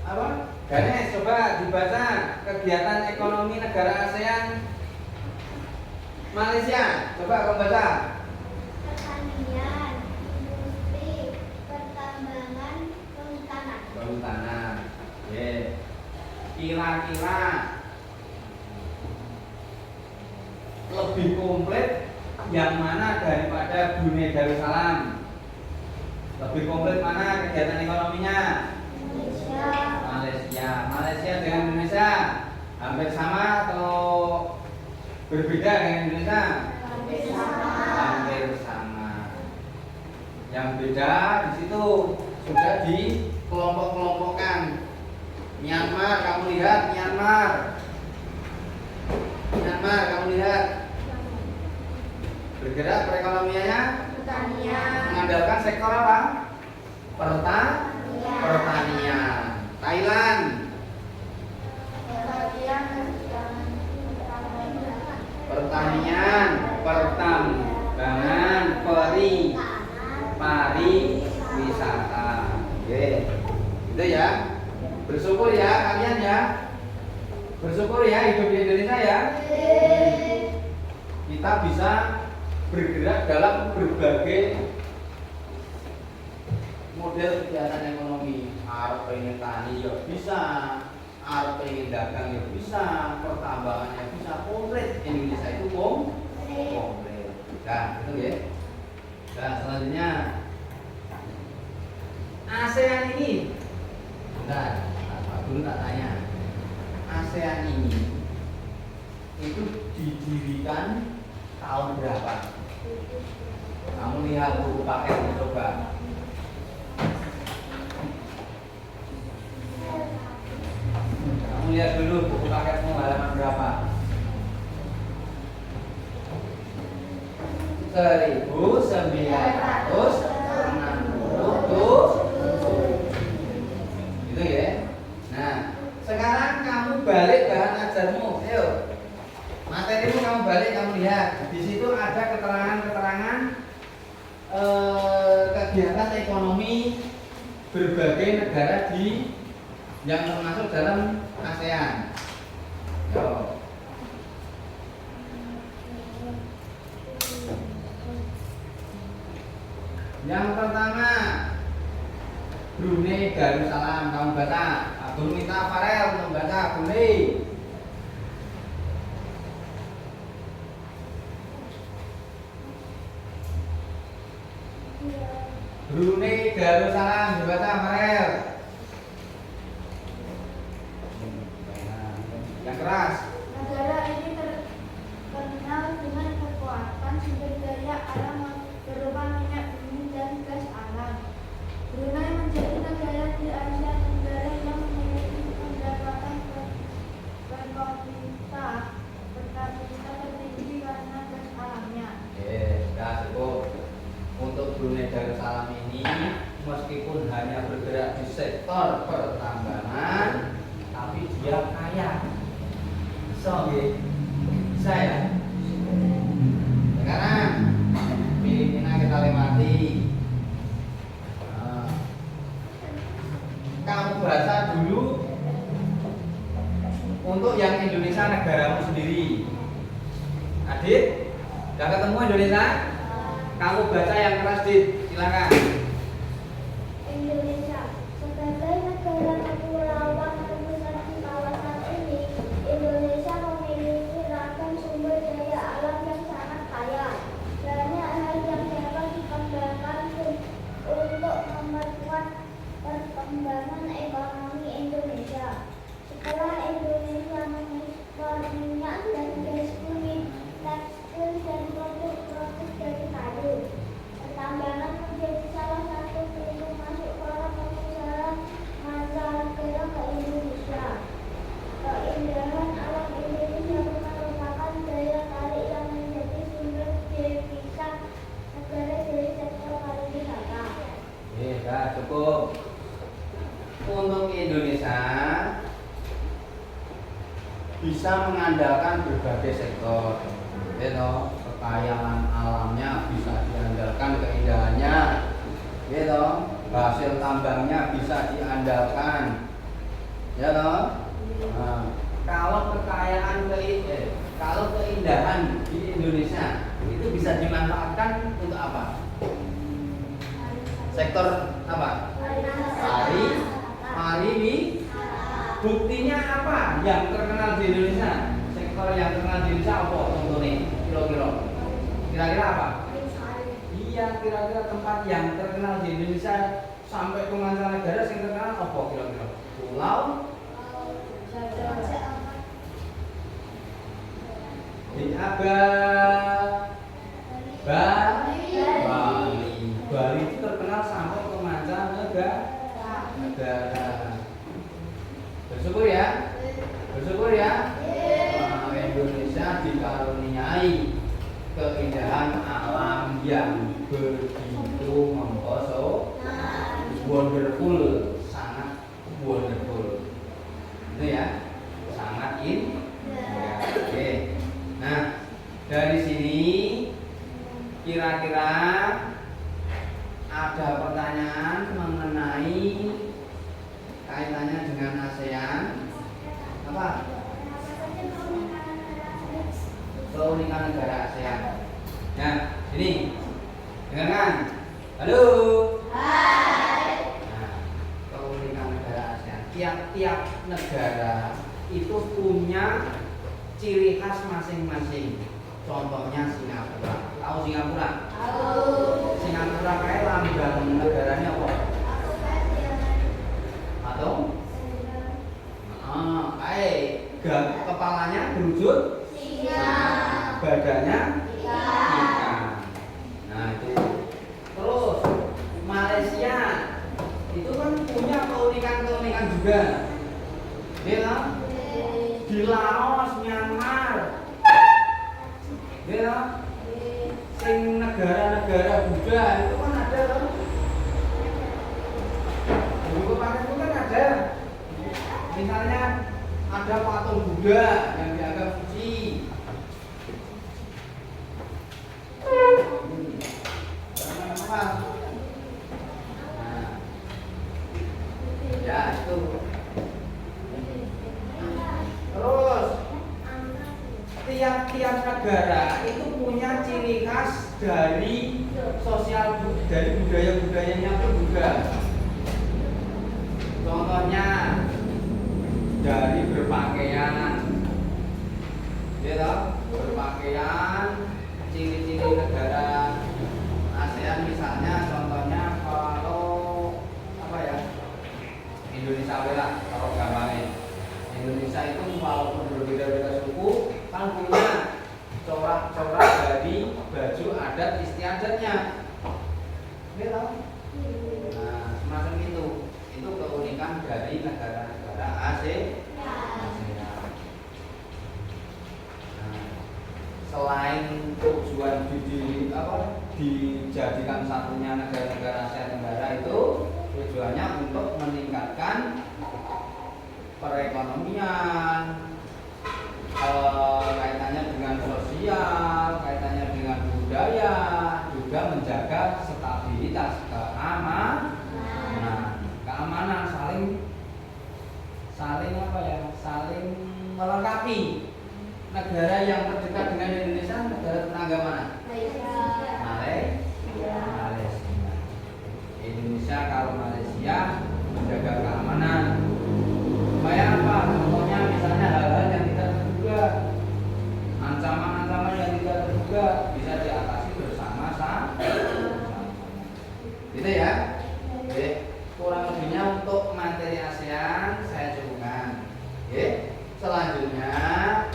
apa? Ganes, coba dibaca kegiatan ekonomi negara ASEAN. Malaysia, coba kamu baca. Pertanian, industri, pertambangan, kehutanan. Yeah. Kira-kira lebih komplit yang mana daripada Brunei Darussalam? Lebih komplit mana kegiatan ekonominya? Malaysia dengan Indonesia hampir sama atau berbeda dengan Indonesia? Hampir sama. Yang beda di situ sudah dikelompok-kelompokkan. Myanmar, kamu lihat Myanmar, kamu lihat bergerak perekonomiannya mengandalkan sektor apa? Pertanian. Thailand, pertanian, pertambangan, pariwisata. Oke, itu ya. Bersyukur ya kalian ya. Bersyukur ya hidup di Indonesia ya. Kita bisa bergerak dalam berbagai model kegiatan ekonomi. Arep pengen tani ya bisa, arep pengen dagang ya bisa, pertambangan ya bisa, komplit. Indonesia itu komplit. Nah, itu ya. Nah, selanjutnya ASEAN ini. Bentar, Pak Guru tak tanya. ASEAN ini itu didirikan tahun berapa? Kamu lihat buku paket coba. Kamu lihat dulu buku paketmu halaman berapa? 1960 itu ya. Nah, sekarang kamu balik bahan lihat di situ ada keterangan-keterangan kegiatan ekonomi berbagai negara yang termasuk dalam ASEAN. Yo. Yang pertama Brunei Darussalam, kamu baca. Abdul minta Farel untuk baca Brunei. Brunei Darussalam dibaca Farel. Yang keras. Negara ini terkenal dengan kekuatan sumber daya alam berupa minyak bumi dan gas alam. Brunei menjadi negara di Asia Tenggara yang memiliki pendapatan per kapita tertinggi karena gas alamnya. Sudah cukup. Untuk Brunei Darussalam ini meskipun hanya bergerak di sektor pertambangan, tapi dia kaya. Bisa ya. Sekarang Filipina kita lewati. Kamu baca dulu untuk yang Indonesia negaramu sendiri. Adit, udah ketemu Indonesia? Kamu baca yang keras, Dit. Silakan. Indonesia sebagai negara kepulauan terbesar di kawasan ini, Indonesia memiliki ragam sumber daya alam yang sangat kaya. Banyak hal yang dapat dikembangkan untuk memperkuat perkembangan ekonomi Indonesia. Setelah Indonesia mengekspor minyak dan gas bumi, tekstil dan produk-produk dari kayu, pertambangan menjadi salah satu pintu masuk para pengusaha mancanegara ke Indonesia. Keindahan alam Indonesia merupakan daya tarik yang menjadi sumber devisa negara dari sektor pariwisata. Sudah cukup. Untuk Indonesia bisa mengandalkan berbagai sektor, kekayaan alamnya bisa diandalkan, keindahannya, hasil tambangnya bisa diandalkan, Nah, kalau kalau keindahan di Indonesia itu bisa dimanfaatkan untuk apa? Sektor apa? Pariwisata. Buktinya apa yang terkenal di Indonesia? Sektor yang terkenal di Indonesia apa contohnya? Kira-kira apa? Iya, kira-kira tempat yang terkenal di Indonesia sampai ke mancanegara yang terkenal apa kira-kira? Pulau Bali itu terkenal sampai ke mancanegara. Bersyukur ya. Indonesia dikaruniai keindahan alam yang begitu mempesona, wonderful, sangat wonderful. Itu ya, sangat indah. Oke. Nah, dari sini kira-kira ada pertanyaan mengenai kaitannya dengan ASEAN apa? Keunikan negara ASEAN. Nah, ini dengarkan. Halo. Hai. Nah, keunikan negara ASEAN. Tiap-tiap negara itu punya ciri khas masing-masing. Contohnya Singapura. Tahu Singapura? Tahu. Singapura kayak lambang negaranya apa? Patung? Kayak kepalanya berwujud Singa. Badannya ikan. Nah itu. Terus Malaysia itu kan punya keunikan juga. Ya, di Laos, Myanmar, ya, sing negara-negara Buddha itu kan ada kan? Di Kabupaten itu kan ada. Misalnya ada patung Buddha yang dianggap suci. tiap negara itu punya ciri khas dari sosial, dari budaya-budayanya itu juga. Contohnya dari berpakaian, ya, berpakaian, ciri-ciri negara ASEAN misalnya, contohnya kalau apa ya, Indonesia lah, kalau gampangnya Indonesia itu walaupun berbeda-beda suku kan punya corak-corak dari baju adat istiadatnya, ya tahu? Nah, semacam itu keunikan dari negara-negara ASEAN. Nah, selain tujuan dijadikan satunya negara-negara Asia Tenggara itu tujuannya untuk meningkatkan perekonomian, kaitannya dengan sosial, kaitannya dengan budaya, juga menjaga stabilitas keamanan, saling apa ya, saling melengkapi. Negara yang terdekat dengan Indonesia negara tetangga mana? Malaysia. Indonesia kalau Malaysia menjaga keamanan. Supaya apa? Contohnya misalnya hal-hal yang tidak terduga, ancaman-ancaman yang tidak terduga bisa diatasi bersama-sama. Gitu ya. Oke. Kurang lebihnya untuk materi ASEAN saya cukupkan. Oke. Selanjutnya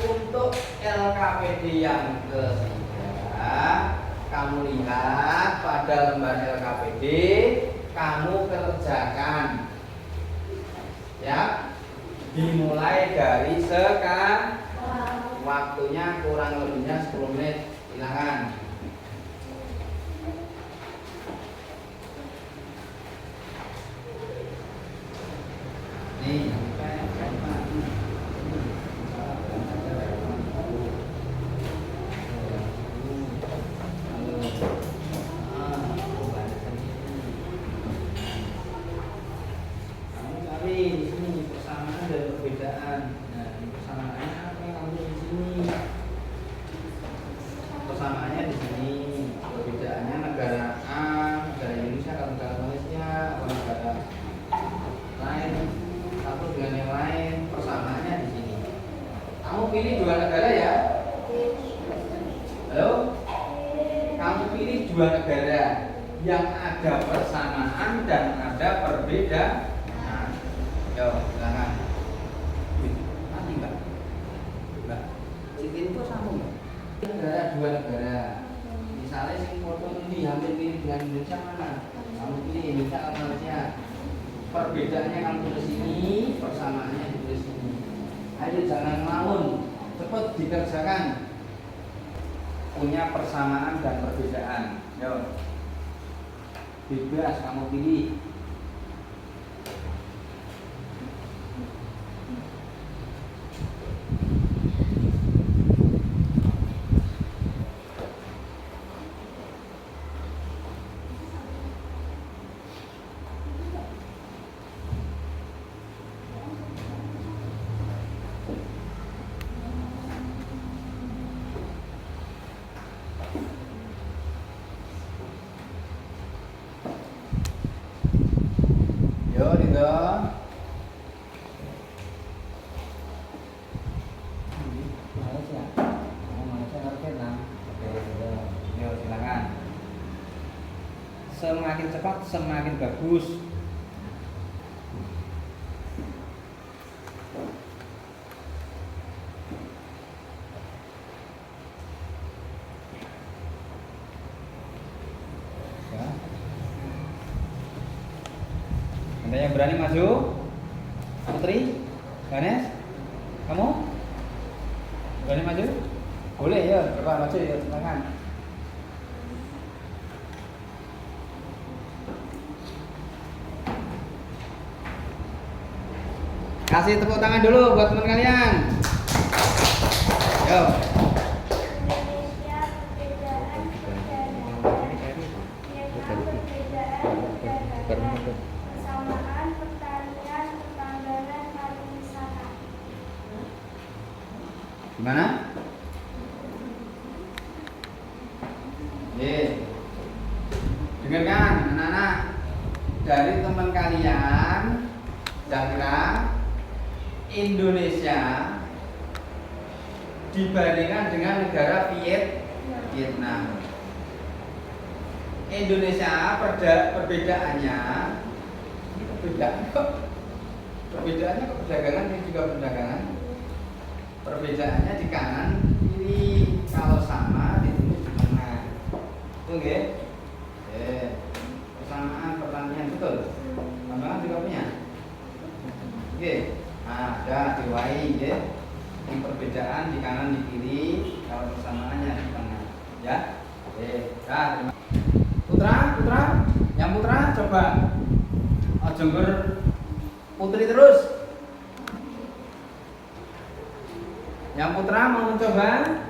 untuk LKPD yang ketiga, kamu lihat pada lembar LKPD kamu kerjakan, ya, dimulai dari sekarang. Waktunya kurang lebihnya 10 menit, silakan. Nih, di sini persamaan dan perbedaan. Nah, persamaannya apa yang kamu di sini? Persamaannya di sini, perbedaannya negara A, negara Indonesia, atau negara Malaysia, atau negara lain satu dengan yang lain. Persamaannya di sini. Kamu pilih dua negara ya? Halo? Kamu pilih dua negara yang ada persamaan dan ada perbedaan. Yo, silakan. Nanti Mbak. Citin itu sambung Mbak. Dua negara. Misalnya sing foto ini hampir mirip dengan Indonesia mana? Kamu pilih Indonesia atau Malaysia? Perbedaannya kamu tulis ini, persamaannya tulis ini. Ayo jangan ngelamun, cepat dikerjakan. Punya persamaan dan perbedaan. Yo. Bebas kamu pilih. Semakin cepat semakin bagus. Ya. Anda yang berani maju? Putri? Ganes? Kamu? Berani maju? Boleh ya, coba maju ya, silakan. Kasih tepuk tangan dulu buat teman kalian. Yo. Persamaan pertanian, pertambangan, pariwisata. Gimana? Dengarkan anak-anak, dari teman kalian, kira Indonesia dibandingkan dengan negara Vietnam. Indonesia perbedaannya perbedaannya ke perdagangan dan juga perdagangan. Perbedaannya di kanan kiri, kalau sama ditulis di tengah. Betul nggih? Persamaan pertanian betul. Tambahan juga punya. Oke. Nah, ada diwai nggih. Ini perbedaan di kanan di kiri, kalau persamaannya di tengah. Ya. Oke. Nah, terima. Putra, yang putra coba jengger putri terus. Yang putra mau mencoba?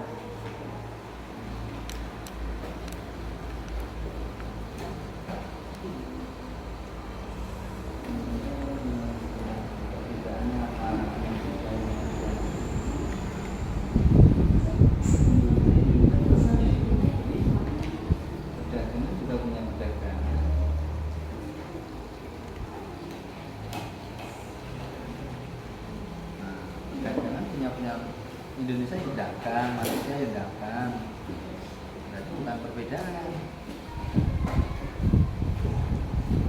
Indonesia ya dagang, Malaysia ya dagang. Berarti bukan perbedaan.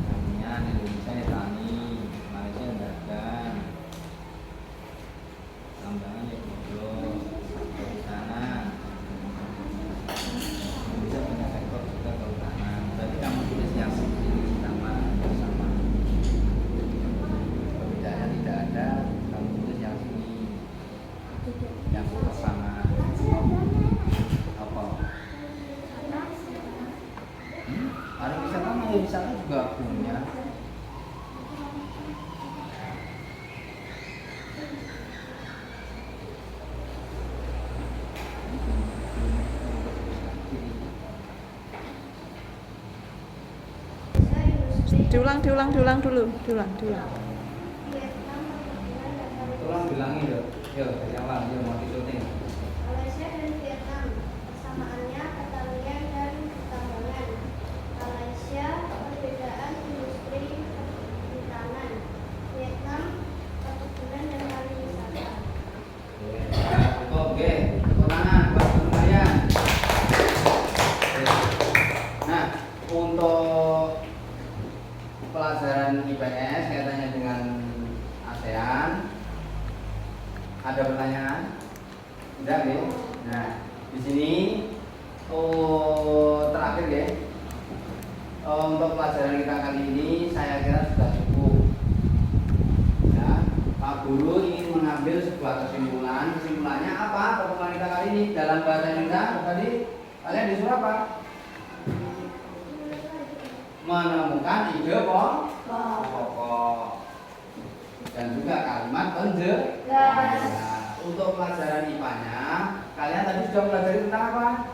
Tanian Indonesia ya tani, Malaysia ya dagang. Tambahan ya goblok dari sana. Indonesia punya sektor juga kehutanan. Berarti kamu tulis yang sama. Perbedaannya tidak ada. Kamu tulis yang sini. Yang pertama apa? Pariwisata mah wisata juga punya. Diulang dulu. Vietnam perkebunan dan pariwisata. Tolong bilangin yo. Yo, dari awal yo mau dituting. Malaysia dan Vietnam persamaannya pertanian dan pertambangan. Malaysia perbedaan industri perhutanan. Vietnam perkebunan dan pariwisata. Cukup, oke. Tepuk tangan buat kalian. Nah, untuk pelajaran IPS kaitannya dengan ASEAN, ada pertanyaan? Tidak, nih. Nah, di sini terakhir ya. Untuk pelajaran kita kali ini saya kira sudah cukup. Ya, Pak Guru ingin mengambil sebuah kesimpulan. Kesimpulannya apa? Pertemuan kita kali ini dalam bahasa Indonesia tadi kalian disuruh apa? Menemukan ide pokok dan juga kalimat penjelas. Untuk pelajaran IPA-nya, kalian tadi sudah pelajari tentang apa?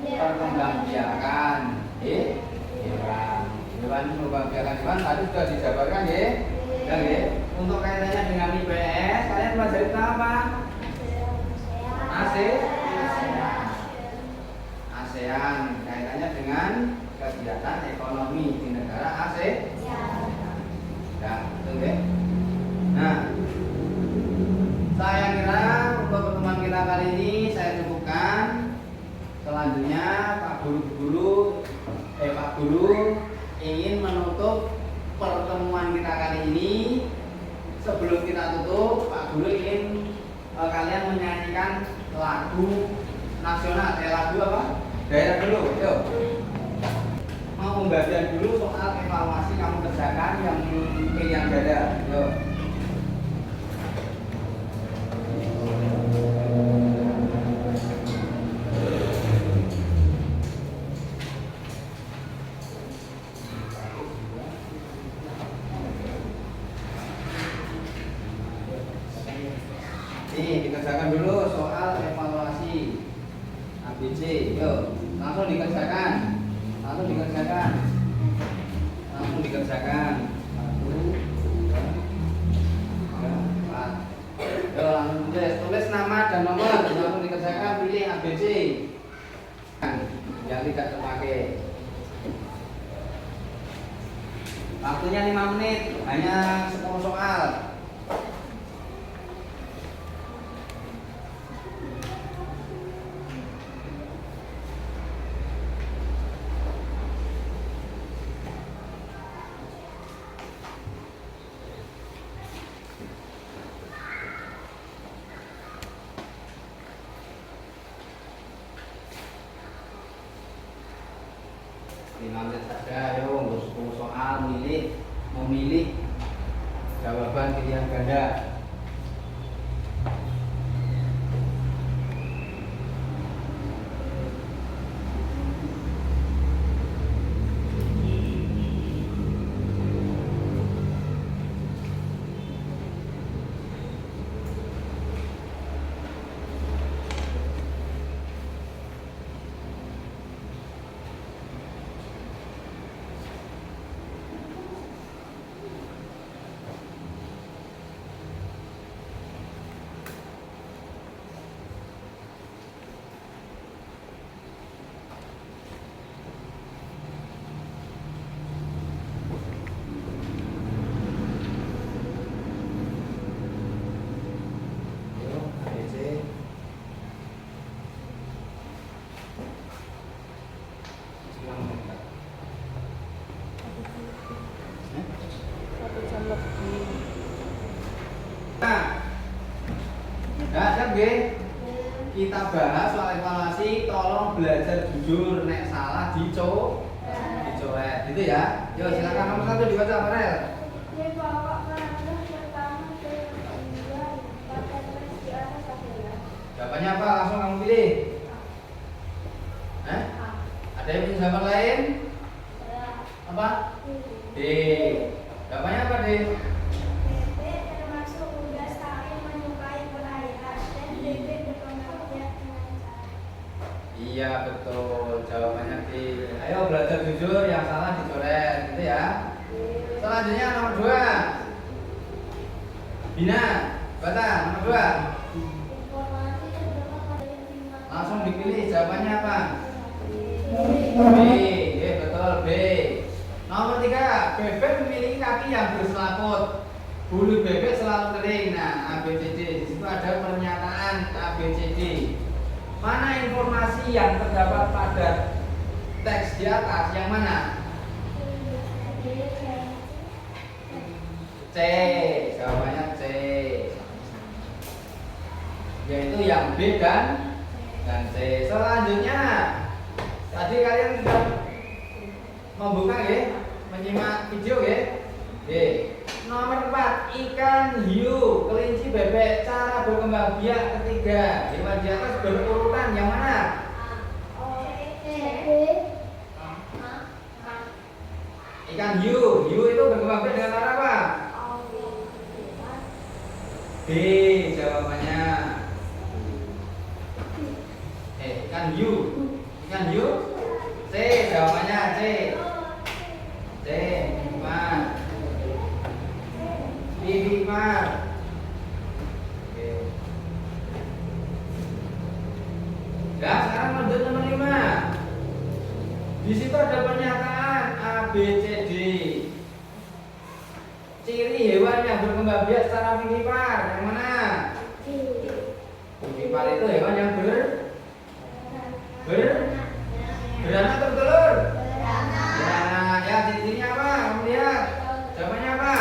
Perkembangbiakan hewan perkembangbiakan hewan tadi sudah dijabarkan ya. Dan ya, untuk kaitannya dengan IPS, kalian pelajari tentang apa? ASEAN kaitannya dengan kegiatan ekonomi di negara ASEAN. Ya, betul ya. Nah, saya kira untuk pertemuan kita kali ini saya cukupkan. Selanjutnya Pak Guru ingin menutup pertemuan kita kali ini. Sebelum kita tutup, Pak Guru ingin kalian menyanyikan lagu nasional. Lagu apa? Daerah dulu, yuk. Mau pembagian dulu soal evaluasi kamu kerjakan yang pilihan ganda. Yuk. Ini dikerjakan dulu soal evaluasi ABC. Yuk, langsung dikerjakan. Langsung dikerjakan. 1, 2, 3, 4. Yuk, langsung tulis nama dan nomor. Langsung dikerjakan, pilih ABC. yang tidak terpakai. Waktunya 5 menit, hanya 10 soal. Menit saja, ayo 10 soal memilih jawaban pilihan ganda. Nah, siap nggih? Kita bahas soal evaluasi, tolong belajar jujur, nek salah dicoret. Gitu ya. Yuk silakan nomor 1 dibaca Farel. Bawa paragraf pertama ke kedua, pakai tulis di atas tabel. Jawabannya apa? Langsung kamu pilih. Ada yang punya jawaban lain? Apa? D. Jawabannya apa, D? BP termasuk unggas saling menyukai perairan dan BP berkembang biak dengan cara. Iya betul, jawabannya D. Ayo belajar jujur, yang salah dicoret, gitu ya. Selanjutnya nomor 2. Bina, baca nomor 2. Informasi yang dapat pada lingkungan. Langsung dipilih jawabannya apa? B. B. Betul B. Nomor 3, bebek memiliki kaki yang berselaput. Bulu bebek selalu kering. Nah, ABCD. Di situ ada pernyataan ABCD. Mana informasi yang terdapat pada teks di atas? Yang mana? C. Jawabannya C. Yaitu yang B dan C. Selanjutnya, tadi kalian sudah membuka ya, menyimak video ya. Nomor 4, ikan hiu, kelinci, bebek, cara berkembang biak ketiga. Hewan di atas berurutan yang mana? Ikan hiu, hiu itu berkembang biak dengan cara apa? D jawabannya. Ikan hiu, C jawabannya C. Hikmah. Hikmah. Oke. Ya, sekarang lanjut nomor 5. Di situ ada pernyataan A, B, C, D. Ciri hewan yang berkembang biak secara vivipar yang mana? Vivipar itu hewan yang beranak atau bertelur? Beranak. Ya, ciri-cirinya apa? Kamu lihat. Jawabannya apa?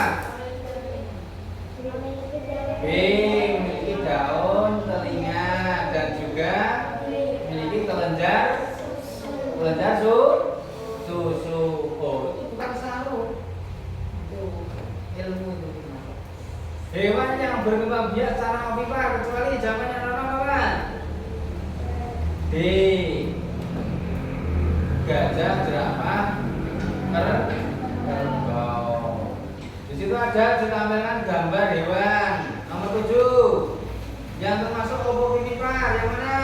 B. Memiliki daun, telinga, dan juga memiliki kelenjar susu. Oh, itu bukan selalu. Itu ilmu itu. Hewan yang berkembang biak secara ovipar kecuali jawabannya apa? D. Gajah, jerapah, kerbau. Di situ ada ditampilkan gambar hewan. Nomor 7 yang termasuk ovovivipar yang mana?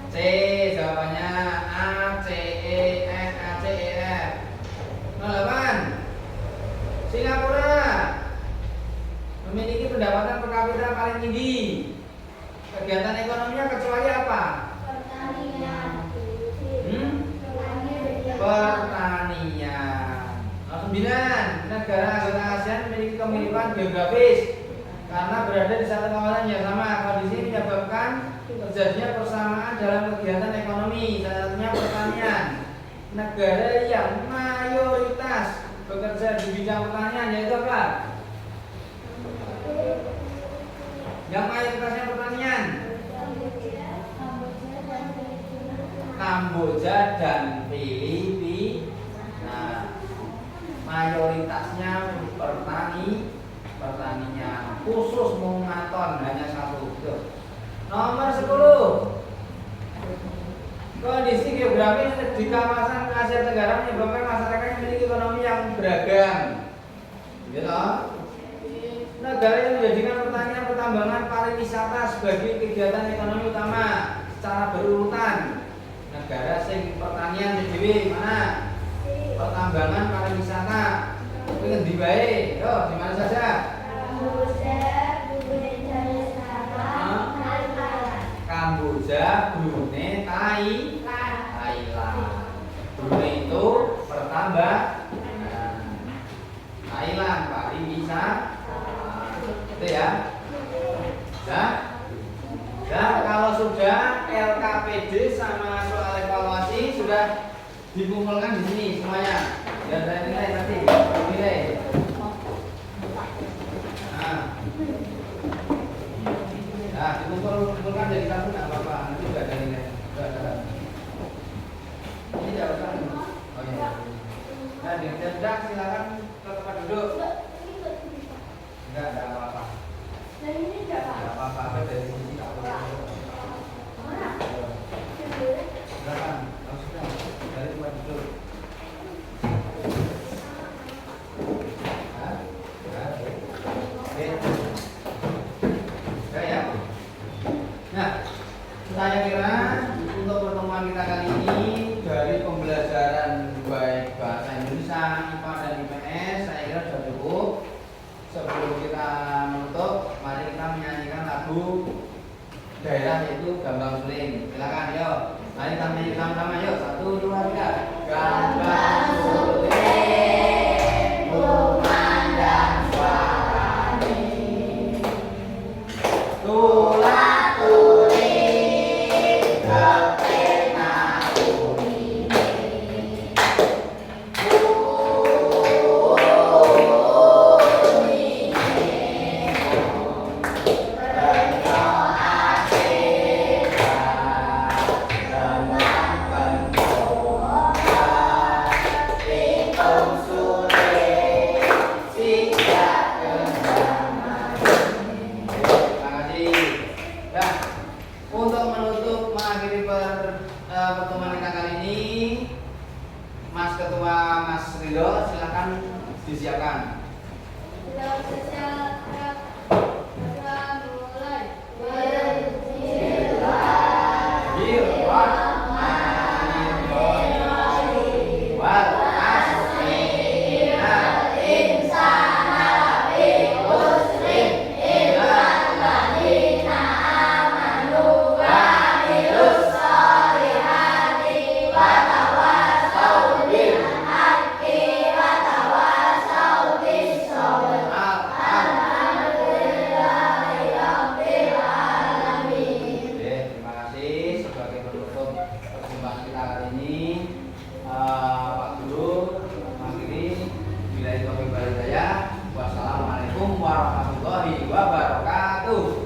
C. Jawabannya A, C, E, F, A, C, E, F. 8. Singapura memiliki pendapatan per kapita paling tinggi. Kegiatan ekonominya kecuali apa? pertanian. Nomor 9, negara anggota ASEAN memiliki kemiripan geografis karena berada di satu kawasan yang sama. Kondisi ini menyebabkan terjadinya persamaan dalam kegiatan ekonomi, salah satunya pertanian. Negara yang mayoritas bekerja di bidang pertanian yaitu apa? Yang mayoritasnya pertanian. Kamboja dan Filipina. Mayoritasnya pertanian. Khusus Mongaton hanya satu. Nomor 10. Kondisi geografis di kawasan Asia Tenggara menyebabkan masyarakat memiliki ekonomi yang beragam. Gitu. Negara yang menjadikan pertanian, pertambangan, pariwisata sebagai kegiatan ekonomi utama secara berurutan. Negara sing pertanian sendiri mana? Pertambangan, pariwisata. Kuwi ngendi wae? Yo, di mana saja? Kamboja, Brunei, Thailand. Brunei itu pertambangan. Thailand pariwisata. Itu ya. Dan kalau sudah LKPD sama soal evaluasi sudah dikumpulkan di sini semuanya. Ya saya nilai nanti nilai. Nah, dikumpulkan jadi satu nggak apa-apa. Nanti sudah ada nilai. Sudah ada. Ini tidak usah. Oh iya. Nah, tidak silakan ke tempat duduk. Enggak ada apa-apa. Dan ini enggak Pak? Enggak apa-apa, ada dari sini tak boleh. Silakan, langsung dari tempat duduk. Oke. Oke ya. Nah, saya kira untuk pertemuan kita kali ini dari pembelajaran baik bahasa Indonesia, IPA dan IPS, saya kira sudah cukup. Sebelum kita menutup, mari kita menyanyikan lagu daerah yaitu Gambang Suling. Silakan, yuk. Mari kita nyanyi sama-sama, yuk. 1, 2, 3. Gambang Suling, kumandang suarane, tulah tuling kepena unine. Pertemuan kita kali ini, Mas Ketua Mas Ridho, silakan disiapkan. Wassalamualaikum warahmatullahi wabarakatuh.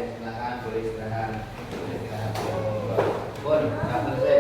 Silakan boleh istirahat. Boleh istirahat. Bon, sudah selesai.